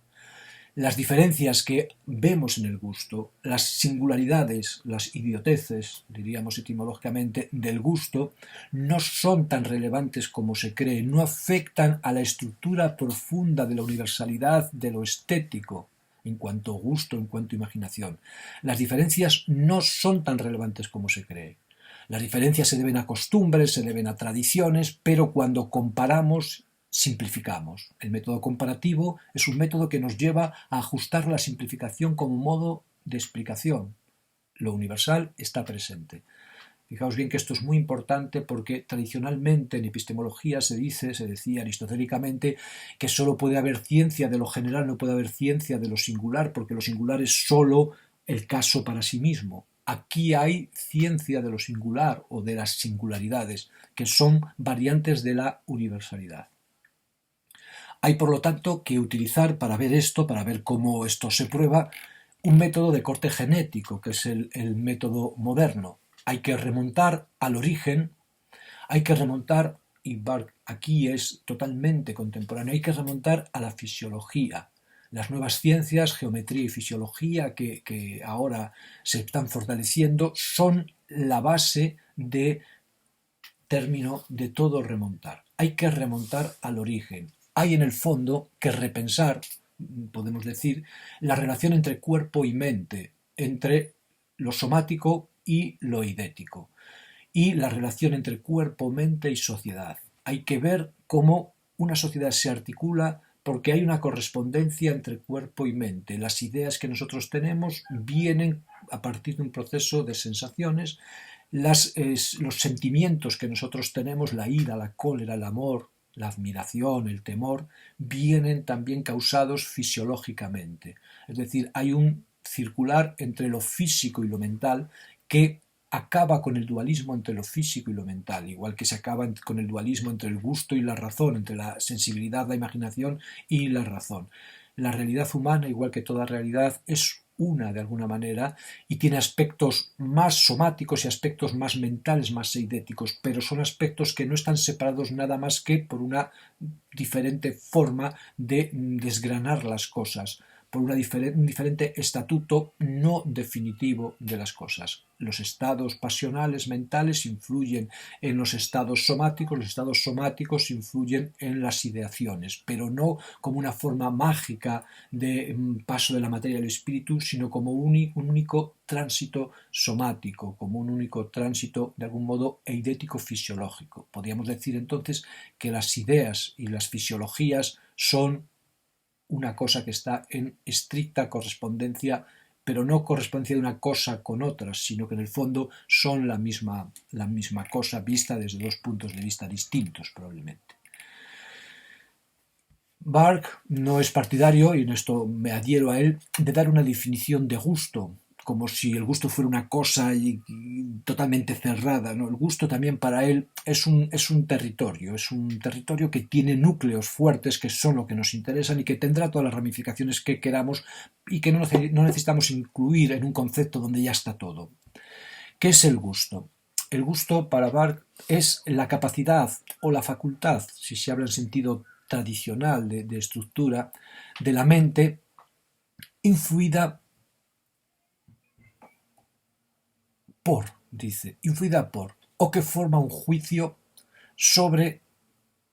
Las diferencias que vemos en el gusto, las singularidades, las idioteces, diríamos etimológicamente, del gusto, no son tan relevantes como se cree, no afectan a la estructura profunda de la universalidad de lo estético, en cuanto gusto, en cuanto imaginación. Las diferencias no son tan relevantes como se cree. Las diferencias se deben a costumbres, se deben a tradiciones, pero cuando comparamos, simplificamos. El método comparativo es un método que nos lleva a ajustar la simplificación como modo de explicación. Lo universal está presente. Fijaos bien que esto es muy importante porque tradicionalmente en epistemología se decía aristotélicamente que solo puede haber ciencia de lo general, no puede haber ciencia de lo singular, porque lo singular es solo el caso para sí mismo. Aquí hay ciencia de lo singular o de las singularidades, que son variantes de la universalidad. Hay, por lo tanto, que utilizar para ver esto, para ver cómo esto se prueba, un método de corte genético, que es el método moderno. Hay que remontar al origen, hay que remontar, y Burke aquí es totalmente contemporáneo, hay que remontar a la fisiología. Las nuevas ciencias, geometría y fisiología, que ahora se están fortaleciendo, son la base de término de todo remontar. Hay que remontar al origen. Hay en el fondo que repensar, podemos decir, la relación entre cuerpo y mente, entre lo somático y lo idético, y la relación entre cuerpo, mente y sociedad. Hay que ver cómo una sociedad se articula porque hay una correspondencia entre cuerpo y mente. Las ideas que nosotros tenemos vienen a partir de un proceso de sensaciones. Los sentimientos que nosotros tenemos, la ira, la cólera, el amor, la admiración, el temor, vienen también causados fisiológicamente. Es decir, hay un circular entre lo físico y lo mental que acaba con el dualismo entre lo físico y lo mental, igual que se acaba con el dualismo entre el gusto y la razón, entre la sensibilidad, la imaginación y la razón. La realidad humana, igual que toda realidad, es una de alguna manera y tiene aspectos más somáticos y aspectos más mentales, más eidéticos, pero son aspectos que no están separados nada más que por una diferente forma de desgranar las cosas, por un diferente estatuto no definitivo de las cosas. Los estados pasionales mentales influyen en los estados somáticos influyen en las ideaciones, pero no como una forma mágica de paso de la materia al espíritu, sino como un único tránsito somático, como un único tránsito de algún modo eidético fisiológico. Podríamos decir entonces que las ideas y las fisiologías son una cosa que está en estricta correspondencia, pero no correspondencia de una cosa con otra, sino que en el fondo son la misma cosa vista desde dos puntos de vista distintos probablemente. Barthes no es partidario, y en esto me adhiero a él, de dar una definición de gusto, como si el gusto fuera una cosa totalmente cerrada, ¿no? El gusto también para él es un territorio que tiene núcleos fuertes que son lo que nos interesan y que tendrá todas las ramificaciones que queramos y que no necesitamos incluir en un concepto donde ya está todo. ¿Qué es el gusto? El gusto para Barthes es la capacidad o la facultad, si se habla en sentido tradicional de estructura, de la mente influida por, o que forma un juicio sobre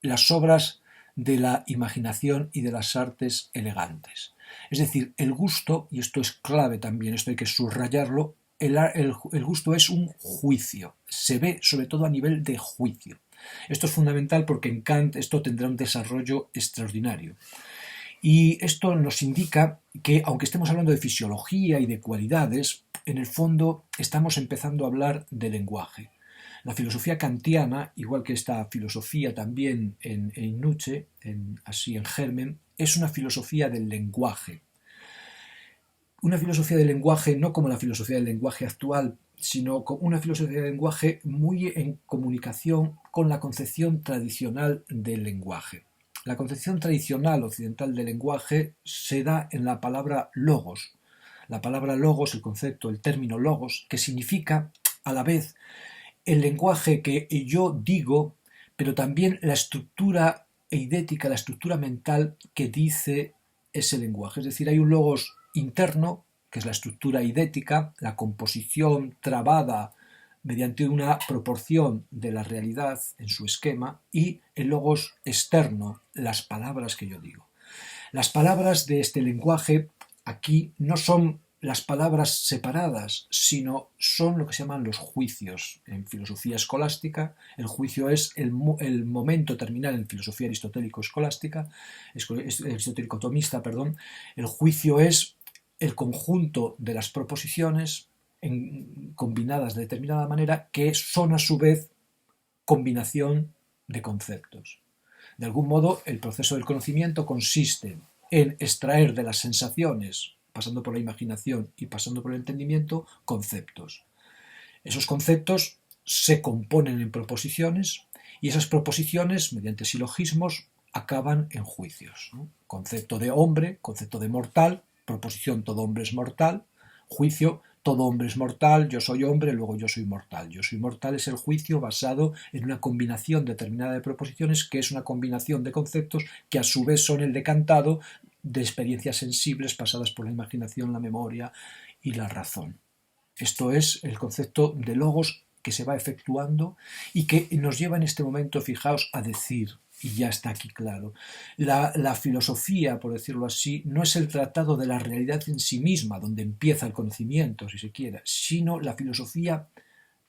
las obras de la imaginación y de las artes elegantes. Es decir, el gusto, y esto es clave también, esto hay que subrayarlo, el gusto es un juicio, se ve sobre todo a nivel de juicio. Esto es fundamental porque en Kant esto tendrá un desarrollo extraordinario. Y esto nos indica que, aunque estemos hablando de fisiología y de cualidades, en el fondo estamos empezando a hablar de lenguaje. La filosofía kantiana, igual que esta filosofía también en Nietzsche, así en germen, es una filosofía del lenguaje. Una filosofía del lenguaje no como la filosofía del lenguaje actual, sino como una filosofía del lenguaje muy en comunicación con la concepción tradicional del lenguaje. La concepción tradicional occidental del lenguaje se da en la palabra logos. La palabra logos, el concepto, el término logos, que significa a la vez el lenguaje que yo digo, pero también la estructura eidética, la estructura mental que dice ese lenguaje. Es decir, hay un logos interno, que es la estructura eidética, la composición trabada mediante una proporción de la realidad en su esquema, y el logos externo, las palabras que yo digo. Las palabras de este lenguaje aquí no son las palabras separadas, sino son lo que se llaman los juicios. En filosofía escolástica, el juicio es el momento terminal en filosofía aristotélico-escolástica, aristotélico-tomista, perdón. El juicio es el conjunto de las proposiciones combinadas de determinada manera que son a su vez combinación de conceptos. De algún modo, el proceso del conocimiento consiste en extraer de las sensaciones, pasando por la imaginación y pasando por el entendimiento, conceptos. Esos conceptos se componen en proposiciones y esas proposiciones, mediante silogismos, acaban en juicios, ¿no? Concepto de hombre, concepto de mortal, proposición todo hombre es mortal, juicio todo hombre es mortal, yo soy hombre, luego yo soy mortal. Yo soy mortal es el juicio basado en una combinación determinada de proposiciones que es una combinación de conceptos que a su vez son el decantado de experiencias sensibles pasadas por la imaginación, la memoria y la razón. Esto es el concepto de logos que se va efectuando y que nos lleva en este momento, fijaos, a decir, y ya está aquí claro, la filosofía, por decirlo así, no es el tratado de la realidad en sí misma, donde empieza el conocimiento, si se quiere, sino la filosofía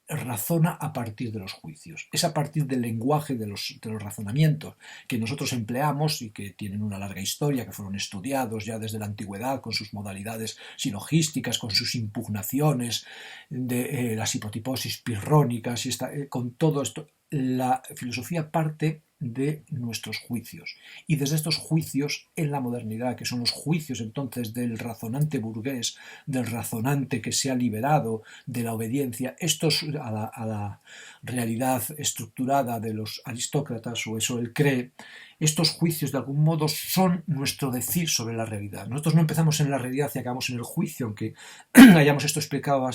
razona a partir de los juicios. Es a partir del lenguaje de los razonamientos que nosotros empleamos y que tienen una larga historia, que fueron estudiados ya desde la antigüedad con sus modalidades silogísticas, con sus impugnaciones de las hipotiposis pirrónicas, con todo esto. La filosofía parte de nuestros juicios y desde estos juicios en la modernidad, que son los juicios entonces del razonante burgués, del razonante que se ha liberado de la obediencia, estos a la realidad estructurada de los aristócratas, o eso él cree, estos juicios de algún modo son nuestro decir sobre la realidad. Nosotros no empezamos en la realidad y acabamos en el juicio, aunque hayamos explicado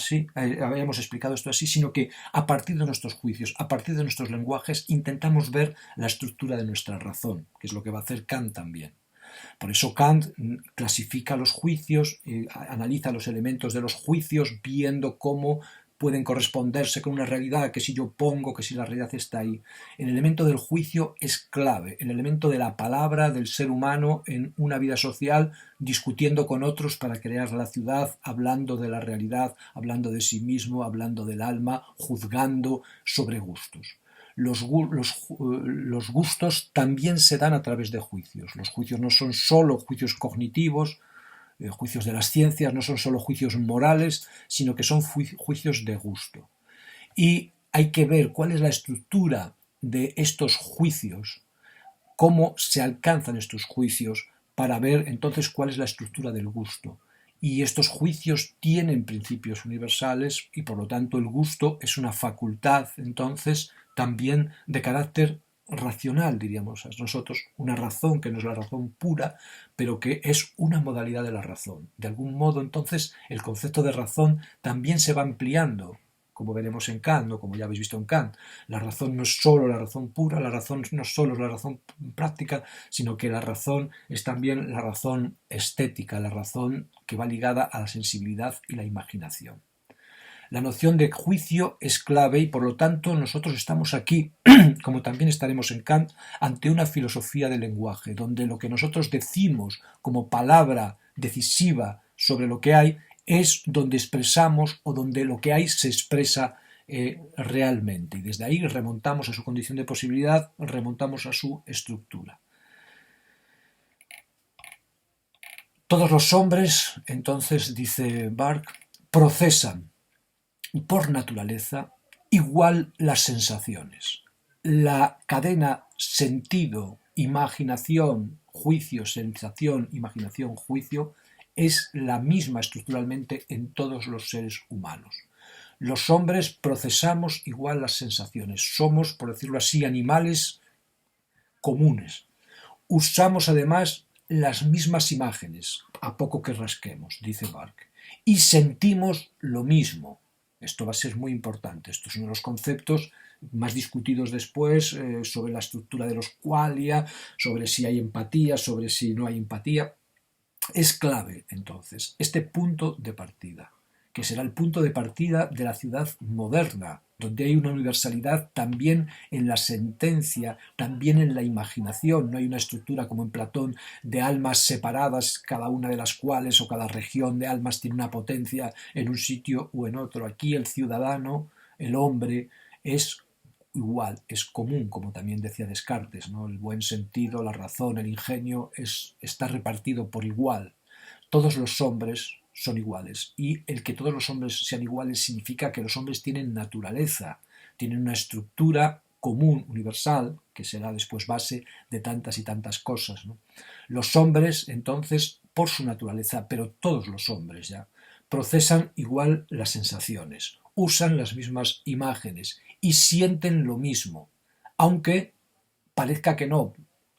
esto así, sino que a partir de nuestros juicios, a partir de nuestros lenguajes, intentamos ver la estructura de nuestra razón, que es lo que va a hacer Kant también. Por eso Kant clasifica los juicios, analiza los elementos de los juicios, viendo cómo pueden corresponderse con una realidad, que si yo pongo, que si la realidad está ahí. El elemento del juicio es clave, el elemento de la palabra del ser humano en una vida social, discutiendo con otros para crear la ciudad, hablando de la realidad, hablando de sí mismo, hablando del alma, juzgando sobre gustos. Los gustos también se dan a través de juicios. Los juicios no son solo juicios cognitivos, juicios de las ciencias, no son solo juicios morales, sino que son juicios de gusto. Y hay que ver cuál es la estructura de estos juicios, cómo se alcanzan estos juicios, para ver entonces cuál es la estructura del gusto. Y estos juicios tienen principios universales y por lo tanto el gusto es una facultad entonces también de carácter racional, diríamos nosotros, una razón que no es la razón pura, pero que es una modalidad de la razón. De algún modo entonces el concepto de razón también se va ampliando, como veremos en Kant, o como ya habéis visto en Kant. La razón no es solo la razón pura, la razón no solo es la razón práctica, sino que la razón es también la razón estética, la razón que va ligada a la sensibilidad y la imaginación. La noción de juicio es clave y por lo tanto nosotros estamos aquí, como también estaremos en Kant, ante una filosofía del lenguaje, donde lo que nosotros decimos como palabra decisiva sobre lo que hay es donde expresamos o donde lo que hay se expresa realmente. Y desde ahí remontamos a su condición de posibilidad, remontamos a su estructura. Todos los hombres, entonces, dice Barthes, procesan por naturaleza igual las sensaciones. La cadena sentido, imaginación, juicio, sensación, imaginación, juicio es la misma estructuralmente en todos los seres humanos. Los hombres procesamos igual las sensaciones. Somos, por decirlo así, animales comunes. Usamos además las mismas imágenes, a poco que rasquemos, dice Barthes, y sentimos lo mismo. Esto va a ser muy importante. Esto es uno de los conceptos más discutidos después sobre la estructura de los qualia, sobre si hay empatía, sobre si no hay empatía. Es clave, entonces, este punto de partida, que será el punto de partida de la ciudad moderna, donde hay una universalidad también en la sentencia, también en la imaginación. No hay una estructura como en Platón de almas separadas, cada una de las cuales o cada región de almas tiene una potencia en un sitio u en otro. Aquí el ciudadano, el hombre, es igual, es común, como también decía Descartes, ¿no? El buen sentido, la razón, el ingenio está repartido por igual. Todos los hombres son iguales, y el que todos los hombres sean iguales significa que los hombres tienen naturaleza, tienen una estructura común, universal, que será después base de tantas y tantas cosas, ¿no? Los hombres, entonces, por su naturaleza, pero todos los hombres ya, procesan igual las sensaciones, usan las mismas imágenes y sienten lo mismo, aunque parezca que no.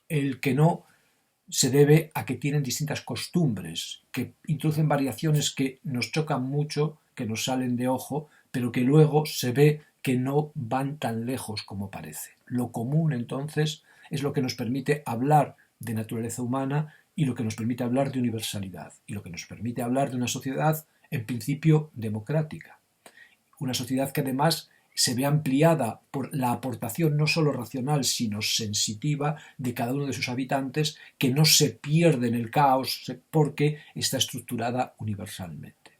El que no se debe a que tienen distintas costumbres, que introducen variaciones que nos chocan mucho, que nos salen de ojo, pero que luego se ve que no van tan lejos como parece. Lo común, entonces, es lo que nos permite hablar de naturaleza humana y lo que nos permite hablar de universalidad y lo que nos permite hablar de una sociedad, en principio, democrática. Una sociedad que además se ve ampliada por la aportación no solo racional sino sensitiva de cada uno de sus habitantes, que no se pierde en el caos porque está estructurada universalmente.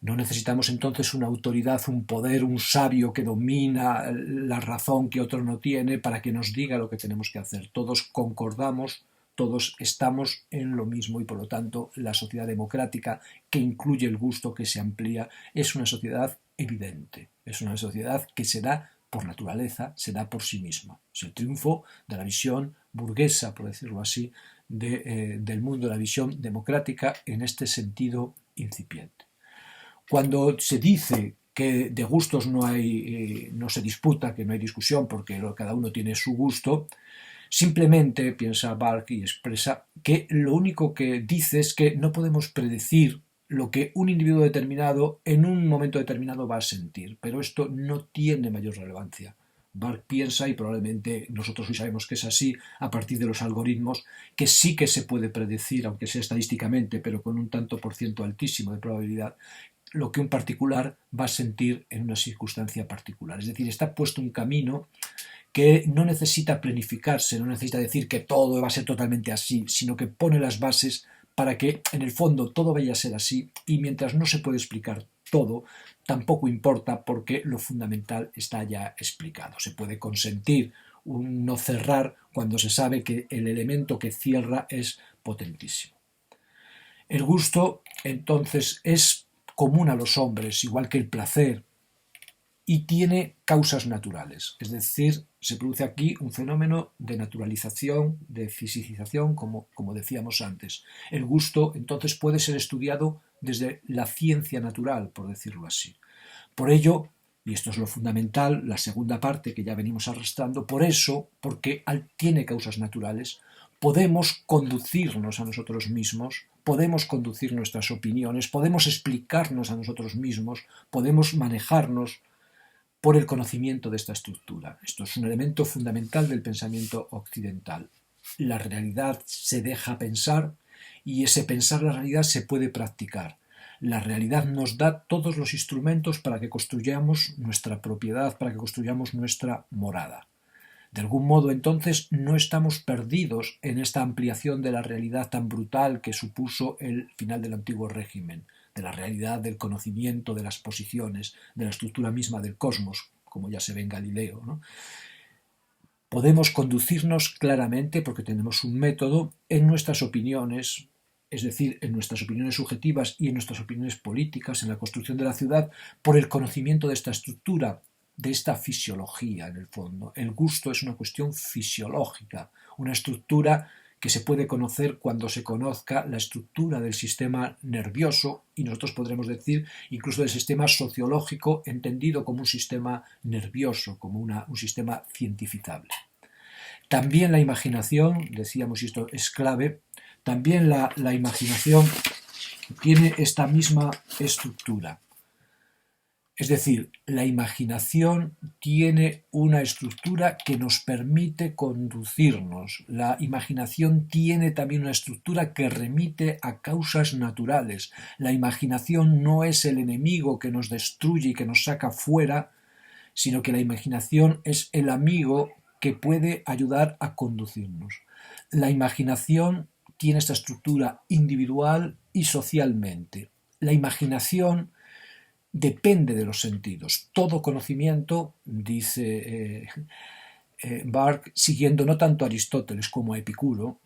No necesitamos entonces una autoridad, un poder, un sabio que domina la razón que otro no tiene para que nos diga lo que tenemos que hacer. Todos concordamos, todos estamos en lo mismo y por lo tanto la sociedad democrática, que incluye el gusto, que se amplía, es una sociedad evidente, es una sociedad que se da por naturaleza, se da por sí misma. Es el triunfo de la visión burguesa, por decirlo así, del mundo, de la visión democrática en este sentido incipiente. Cuando se dice que de gustos no se disputa, que no hay discusión porque cada uno tiene su gusto, simplemente piensa Barthes y expresa que lo único que dice es que no podemos predecir lo que un individuo determinado en un momento determinado va a sentir, pero esto no tiene mayor relevancia. Barthes piensa, y probablemente nosotros hoy sabemos que es así, a partir de los algoritmos, que sí que se puede predecir, aunque sea estadísticamente, pero con un tanto por ciento altísimo de probabilidad, lo que un particular va a sentir en una circunstancia particular. Es decir, está puesto un camino que no necesita planificarse, no necesita decir que todo va a ser totalmente así, sino que pone las bases para que en el fondo todo vaya a ser así, y mientras no se puede explicar todo, tampoco importa porque lo fundamental está ya explicado. Se puede consentir un no cerrar cuando se sabe que el elemento que cierra es potentísimo. El gusto, entonces, es común a los hombres, igual que el placer, y tiene causas naturales, es decir, se produce aquí un fenómeno de naturalización, de fisicización, como decíamos antes. El gusto, entonces, puede ser estudiado desde la ciencia natural, por decirlo así. Por ello, y esto es lo fundamental, la segunda parte que ya venimos arrastrando, por eso, porque tiene causas naturales, podemos conducirnos a nosotros mismos, podemos conducir nuestras opiniones, podemos explicarnos a nosotros mismos, podemos manejarnos por el conocimiento de esta estructura. Esto es un elemento fundamental del pensamiento occidental. La realidad se deja pensar y ese pensar la realidad se puede practicar. La realidad nos da todos los instrumentos para que construyamos nuestra propiedad, para que construyamos nuestra morada. De algún modo, entonces, no estamos perdidos en esta ampliación de la realidad tan brutal que supuso el final del antiguo régimen, de la realidad del conocimiento, de las posiciones, de la estructura misma del cosmos, como ya se ve en Galileo, ¿no? Podemos conducirnos claramente, porque tenemos un método, en nuestras opiniones, es decir, en nuestras opiniones subjetivas y en nuestras opiniones políticas, en la construcción de la ciudad, por el conocimiento de esta estructura, de esta fisiología, en el fondo. El gusto es una cuestión fisiológica, una estructura que se puede conocer cuando se conozca la estructura del sistema nervioso, y nosotros podremos decir incluso del sistema sociológico entendido como un sistema nervioso, como un sistema cientificable. También la imaginación, decíamos, y esto es clave, también la imaginación tiene esta misma estructura. Es decir, la imaginación tiene una estructura que nos permite conducirnos. La imaginación tiene también una estructura que remite a causas naturales. La imaginación no es el enemigo que nos destruye y que nos saca fuera, sino que la imaginación es el amigo que puede ayudar a conducirnos. La imaginación tiene esta estructura individual y socialmente. La imaginación depende de los sentidos. Todo conocimiento, dice Barthes, siguiendo no tanto a Aristóteles como a Epicuro,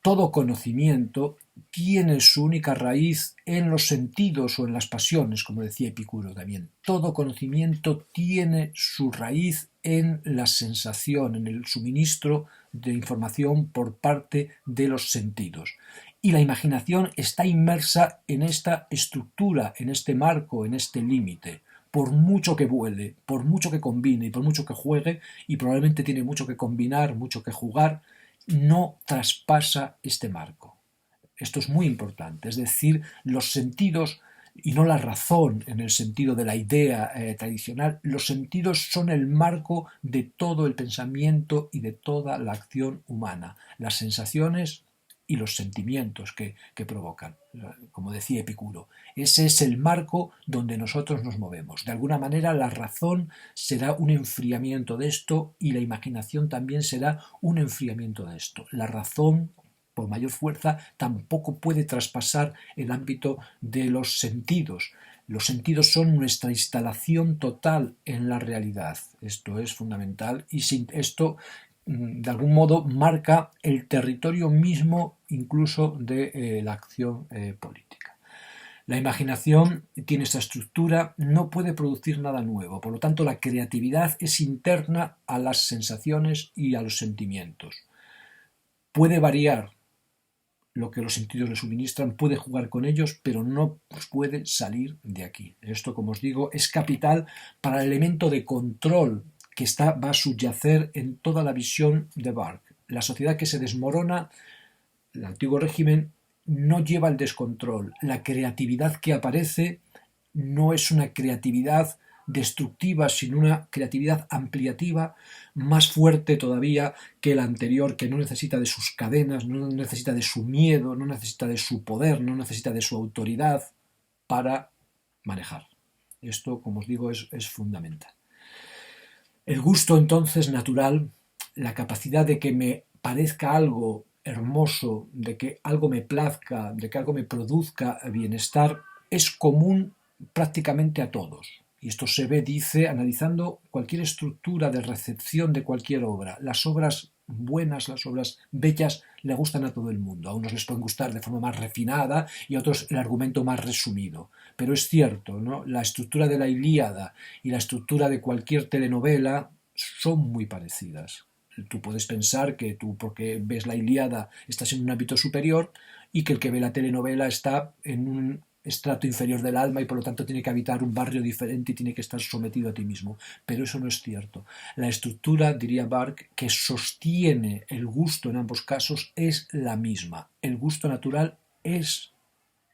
todo conocimiento tiene su única raíz en los sentidos o en las pasiones, como decía Epicuro también. Todo conocimiento tiene su raíz en la sensación, en el suministro de información por parte de los sentidos. Y la imaginación está inmersa en esta estructura, en este marco, en este límite. Por mucho que vuele, por mucho que combine y por mucho que juegue, y probablemente tiene mucho que combinar, mucho que jugar, no traspasa este marco. Esto es muy importante, es decir, los sentidos y no la razón en el sentido de la idea tradicional, los sentidos son el marco de todo el pensamiento y de toda la acción humana. Las sensaciones y los sentimientos que provocan, como decía Epicuro. Ese es el marco donde nosotros nos movemos. De alguna manera la razón será un enfriamiento de esto y la imaginación también será un enfriamiento de esto. La razón, por mayor fuerza, tampoco puede traspasar el ámbito de los sentidos. Los sentidos son nuestra instalación total en la realidad. Esto es fundamental y sin esto de algún modo marca el territorio mismo incluso de la acción política. La imaginación tiene esta estructura, no puede producir nada nuevo, por lo tanto la creatividad es interna a las sensaciones y a los sentimientos. Puede variar lo que los sentidos le suministran, puede jugar con ellos, pero no puede salir de aquí. Esto, como os digo, es capital para el elemento de control que va a subyacer en toda la visión de Barthes. La sociedad que se desmorona, el antiguo régimen, no lleva el descontrol. La creatividad que aparece no es una creatividad destructiva, sin una creatividad ampliativa más fuerte todavía que la anterior, que no necesita de sus cadenas, no necesita de su miedo, no necesita de su poder, no necesita de su autoridad para manejar. Esto, como os digo, es fundamental. El gusto entonces natural, la capacidad de que me parezca algo hermoso, de que algo me plazca, de que algo me produzca bienestar, es común prácticamente a todos. Y esto se ve, dice, analizando cualquier estructura de recepción de cualquier obra. Las obras buenas, las obras bellas, le gustan a todo el mundo. A unos les pueden gustar de forma más refinada y a otros el argumento más resumido. Pero es cierto, ¿no? La estructura de la Ilíada y la estructura de cualquier telenovela son muy parecidas. Tú puedes pensar que tú, porque ves la Ilíada, estás en un ámbito superior y que el que ve la telenovela está en un estrato inferior del alma y por lo tanto tiene que habitar un barrio diferente y tiene que estar sometido a ti mismo. Pero eso no es cierto. La estructura, diría Burke, que sostiene el gusto en ambos casos es la misma. El gusto natural es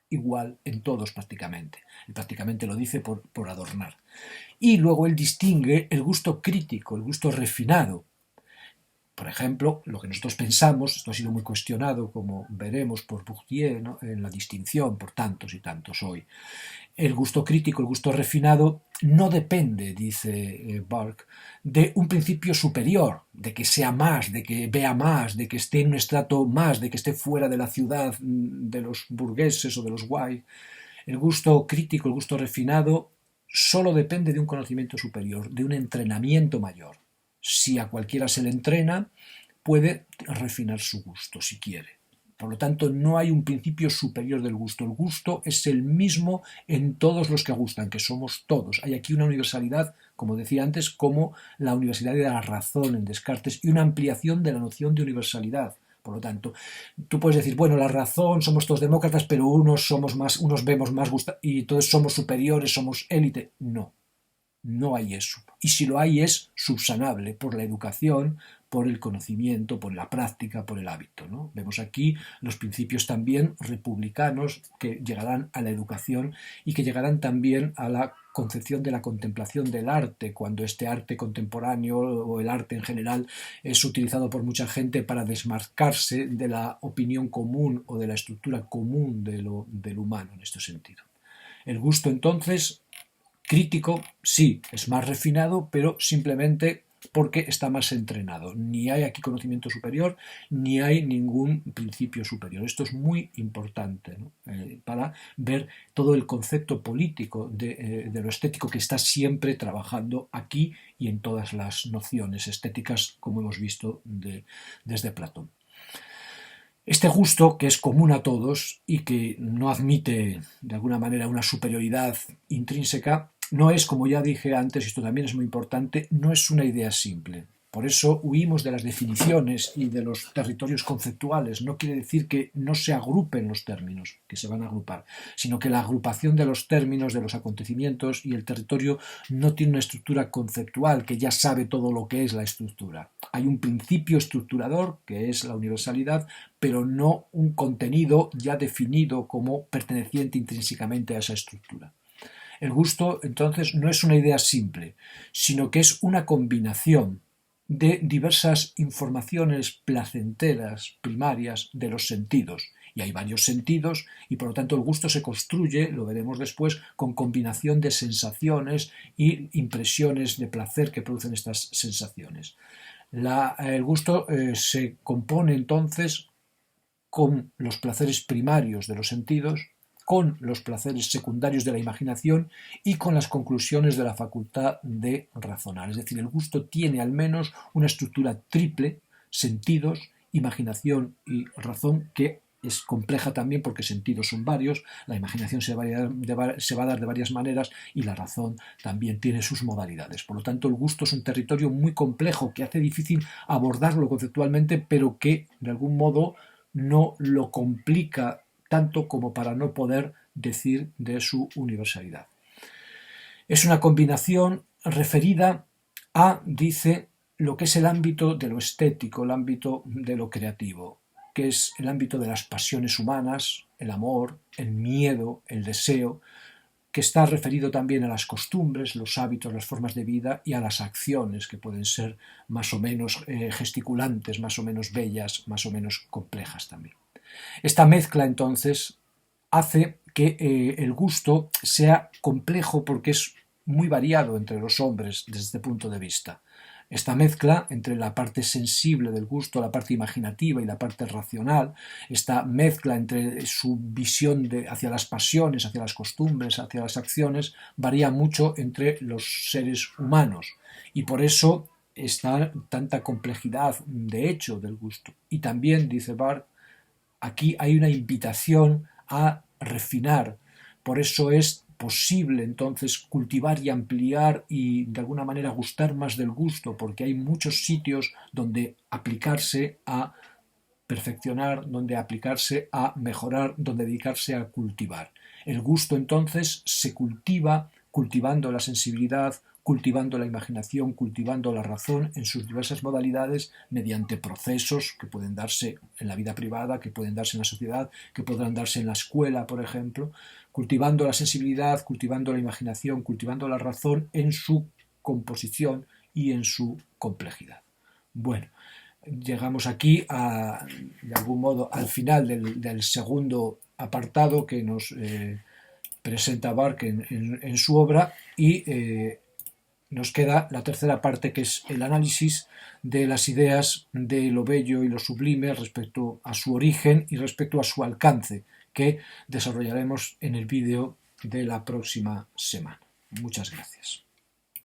igual en todos prácticamente. Y prácticamente lo dice por adornar. Y luego él distingue el gusto crítico, el gusto refinado. Por ejemplo, lo que nosotros pensamos, esto ha sido muy cuestionado, como veremos por Bourdieu, ¿no?, en la distinción por tantos y tantos hoy. El gusto crítico, el gusto refinado, no depende, dice Burke, de un principio superior, de que sea más, de que vea más, de que esté en un estrato más, de que esté fuera de la ciudad de los burgueses o de los guay. El gusto crítico, el gusto refinado, solo depende de un conocimiento superior, de un entrenamiento mayor. Si a cualquiera se le entrena, puede refinar su gusto si quiere. Por lo tanto, no hay un principio superior del gusto. El gusto es el mismo en todos los que gustan, que somos todos. Hay aquí una universalidad, como decía antes, como la universalidad de la razón en Descartes y una ampliación de la noción de universalidad. Por lo tanto, tú puedes decir, bueno, la razón, somos todos demócratas, pero unos somos más, unos vemos más y entonces somos superiores, somos élite. No, no hay eso. Y si lo hay es subsanable por la educación, por el conocimiento, por la práctica, por el hábito, ¿no? Vemos aquí los principios también republicanos que llegarán a la educación y que llegarán también a la concepción de la contemplación del arte, cuando este arte contemporáneo o el arte en general es utilizado por mucha gente para desmarcarse de la opinión común o de la estructura común del humano en este sentido. El gusto entonces crítico, sí, es más refinado, pero simplemente porque está más entrenado. Ni hay aquí conocimiento superior, ni hay ningún principio superior. Esto es muy importante, ¿no?, para ver todo el concepto político de lo estético que está siempre trabajando aquí y en todas las nociones estéticas, como hemos visto desde Platón. Este gusto, que es común a todos y que no admite de alguna manera una superioridad intrínseca, no es, como ya dije antes, y esto también es muy importante, no es una idea simple. Por eso huimos de las definiciones y de los territorios conceptuales. No quiere decir que no se agrupen los términos, que se van a agrupar, sino que la agrupación de los términos, de los acontecimientos y el territorio no tiene una estructura conceptual que ya sabe todo lo que es la estructura. Hay un principio estructurador, que es la universalidad, pero no un contenido ya definido como perteneciente intrínsecamente a esa estructura. El gusto, entonces, no es una idea simple, sino que es una combinación de diversas informaciones placenteras primarias de los sentidos. Y hay varios sentidos y por lo tanto el gusto se construye, lo veremos después, con combinación de sensaciones y impresiones de placer que producen estas sensaciones. El gusto se compone entonces con los placeres primarios de los sentidos, con los placeres secundarios de la imaginación y con las conclusiones de la facultad de razonar. Es decir, el gusto tiene al menos una estructura triple: sentidos, imaginación y razón, que es compleja también porque sentidos son varios, la imaginación se va a dar de varias maneras y la razón también tiene sus modalidades. Por lo tanto, el gusto es un territorio muy complejo que hace difícil abordarlo conceptualmente, pero que de algún modo no lo complica tanto como para no poder decir de su universalidad. Es una combinación referida a, dice, lo que es el ámbito de lo estético, el ámbito de lo creativo, que es el ámbito de las pasiones humanas, el amor, el miedo, el deseo, que está referido también a las costumbres, los hábitos, las formas de vida y a las acciones, que pueden ser más o menos gesticulantes, más o menos bellas, más o menos complejas también. Esta mezcla entonces hace que el gusto sea complejo porque es muy variado entre los hombres desde este punto de vista. Esta mezcla entre la parte sensible del gusto, la parte imaginativa y la parte racional, esta mezcla entre su visión hacia las pasiones, hacia las costumbres, hacia las acciones, varía mucho entre los seres humanos y por eso está tanta complejidad de hecho del gusto. Y también, dice Barthes, aquí hay una invitación a refinar, por eso es posible entonces cultivar y ampliar y de alguna manera gustar más del gusto, porque hay muchos sitios donde aplicarse a perfeccionar, donde aplicarse a mejorar, donde dedicarse a cultivar. El gusto entonces se cultiva cultivando la sensibilidad, cultivando la imaginación, cultivando la razón en sus diversas modalidades mediante procesos que pueden darse en la vida privada, que pueden darse en la sociedad, que podrán darse en la escuela, por ejemplo, cultivando la sensibilidad, cultivando la imaginación, cultivando la razón en su composición y en su complejidad. Bueno, llegamos aquí de algún modo al final del segundo apartado que nos presenta Barthes en su obra y nos queda la tercera parte, que es el análisis de las ideas de lo bello y lo sublime respecto a su origen y respecto a su alcance, que desarrollaremos en el vídeo de la próxima semana. Muchas gracias.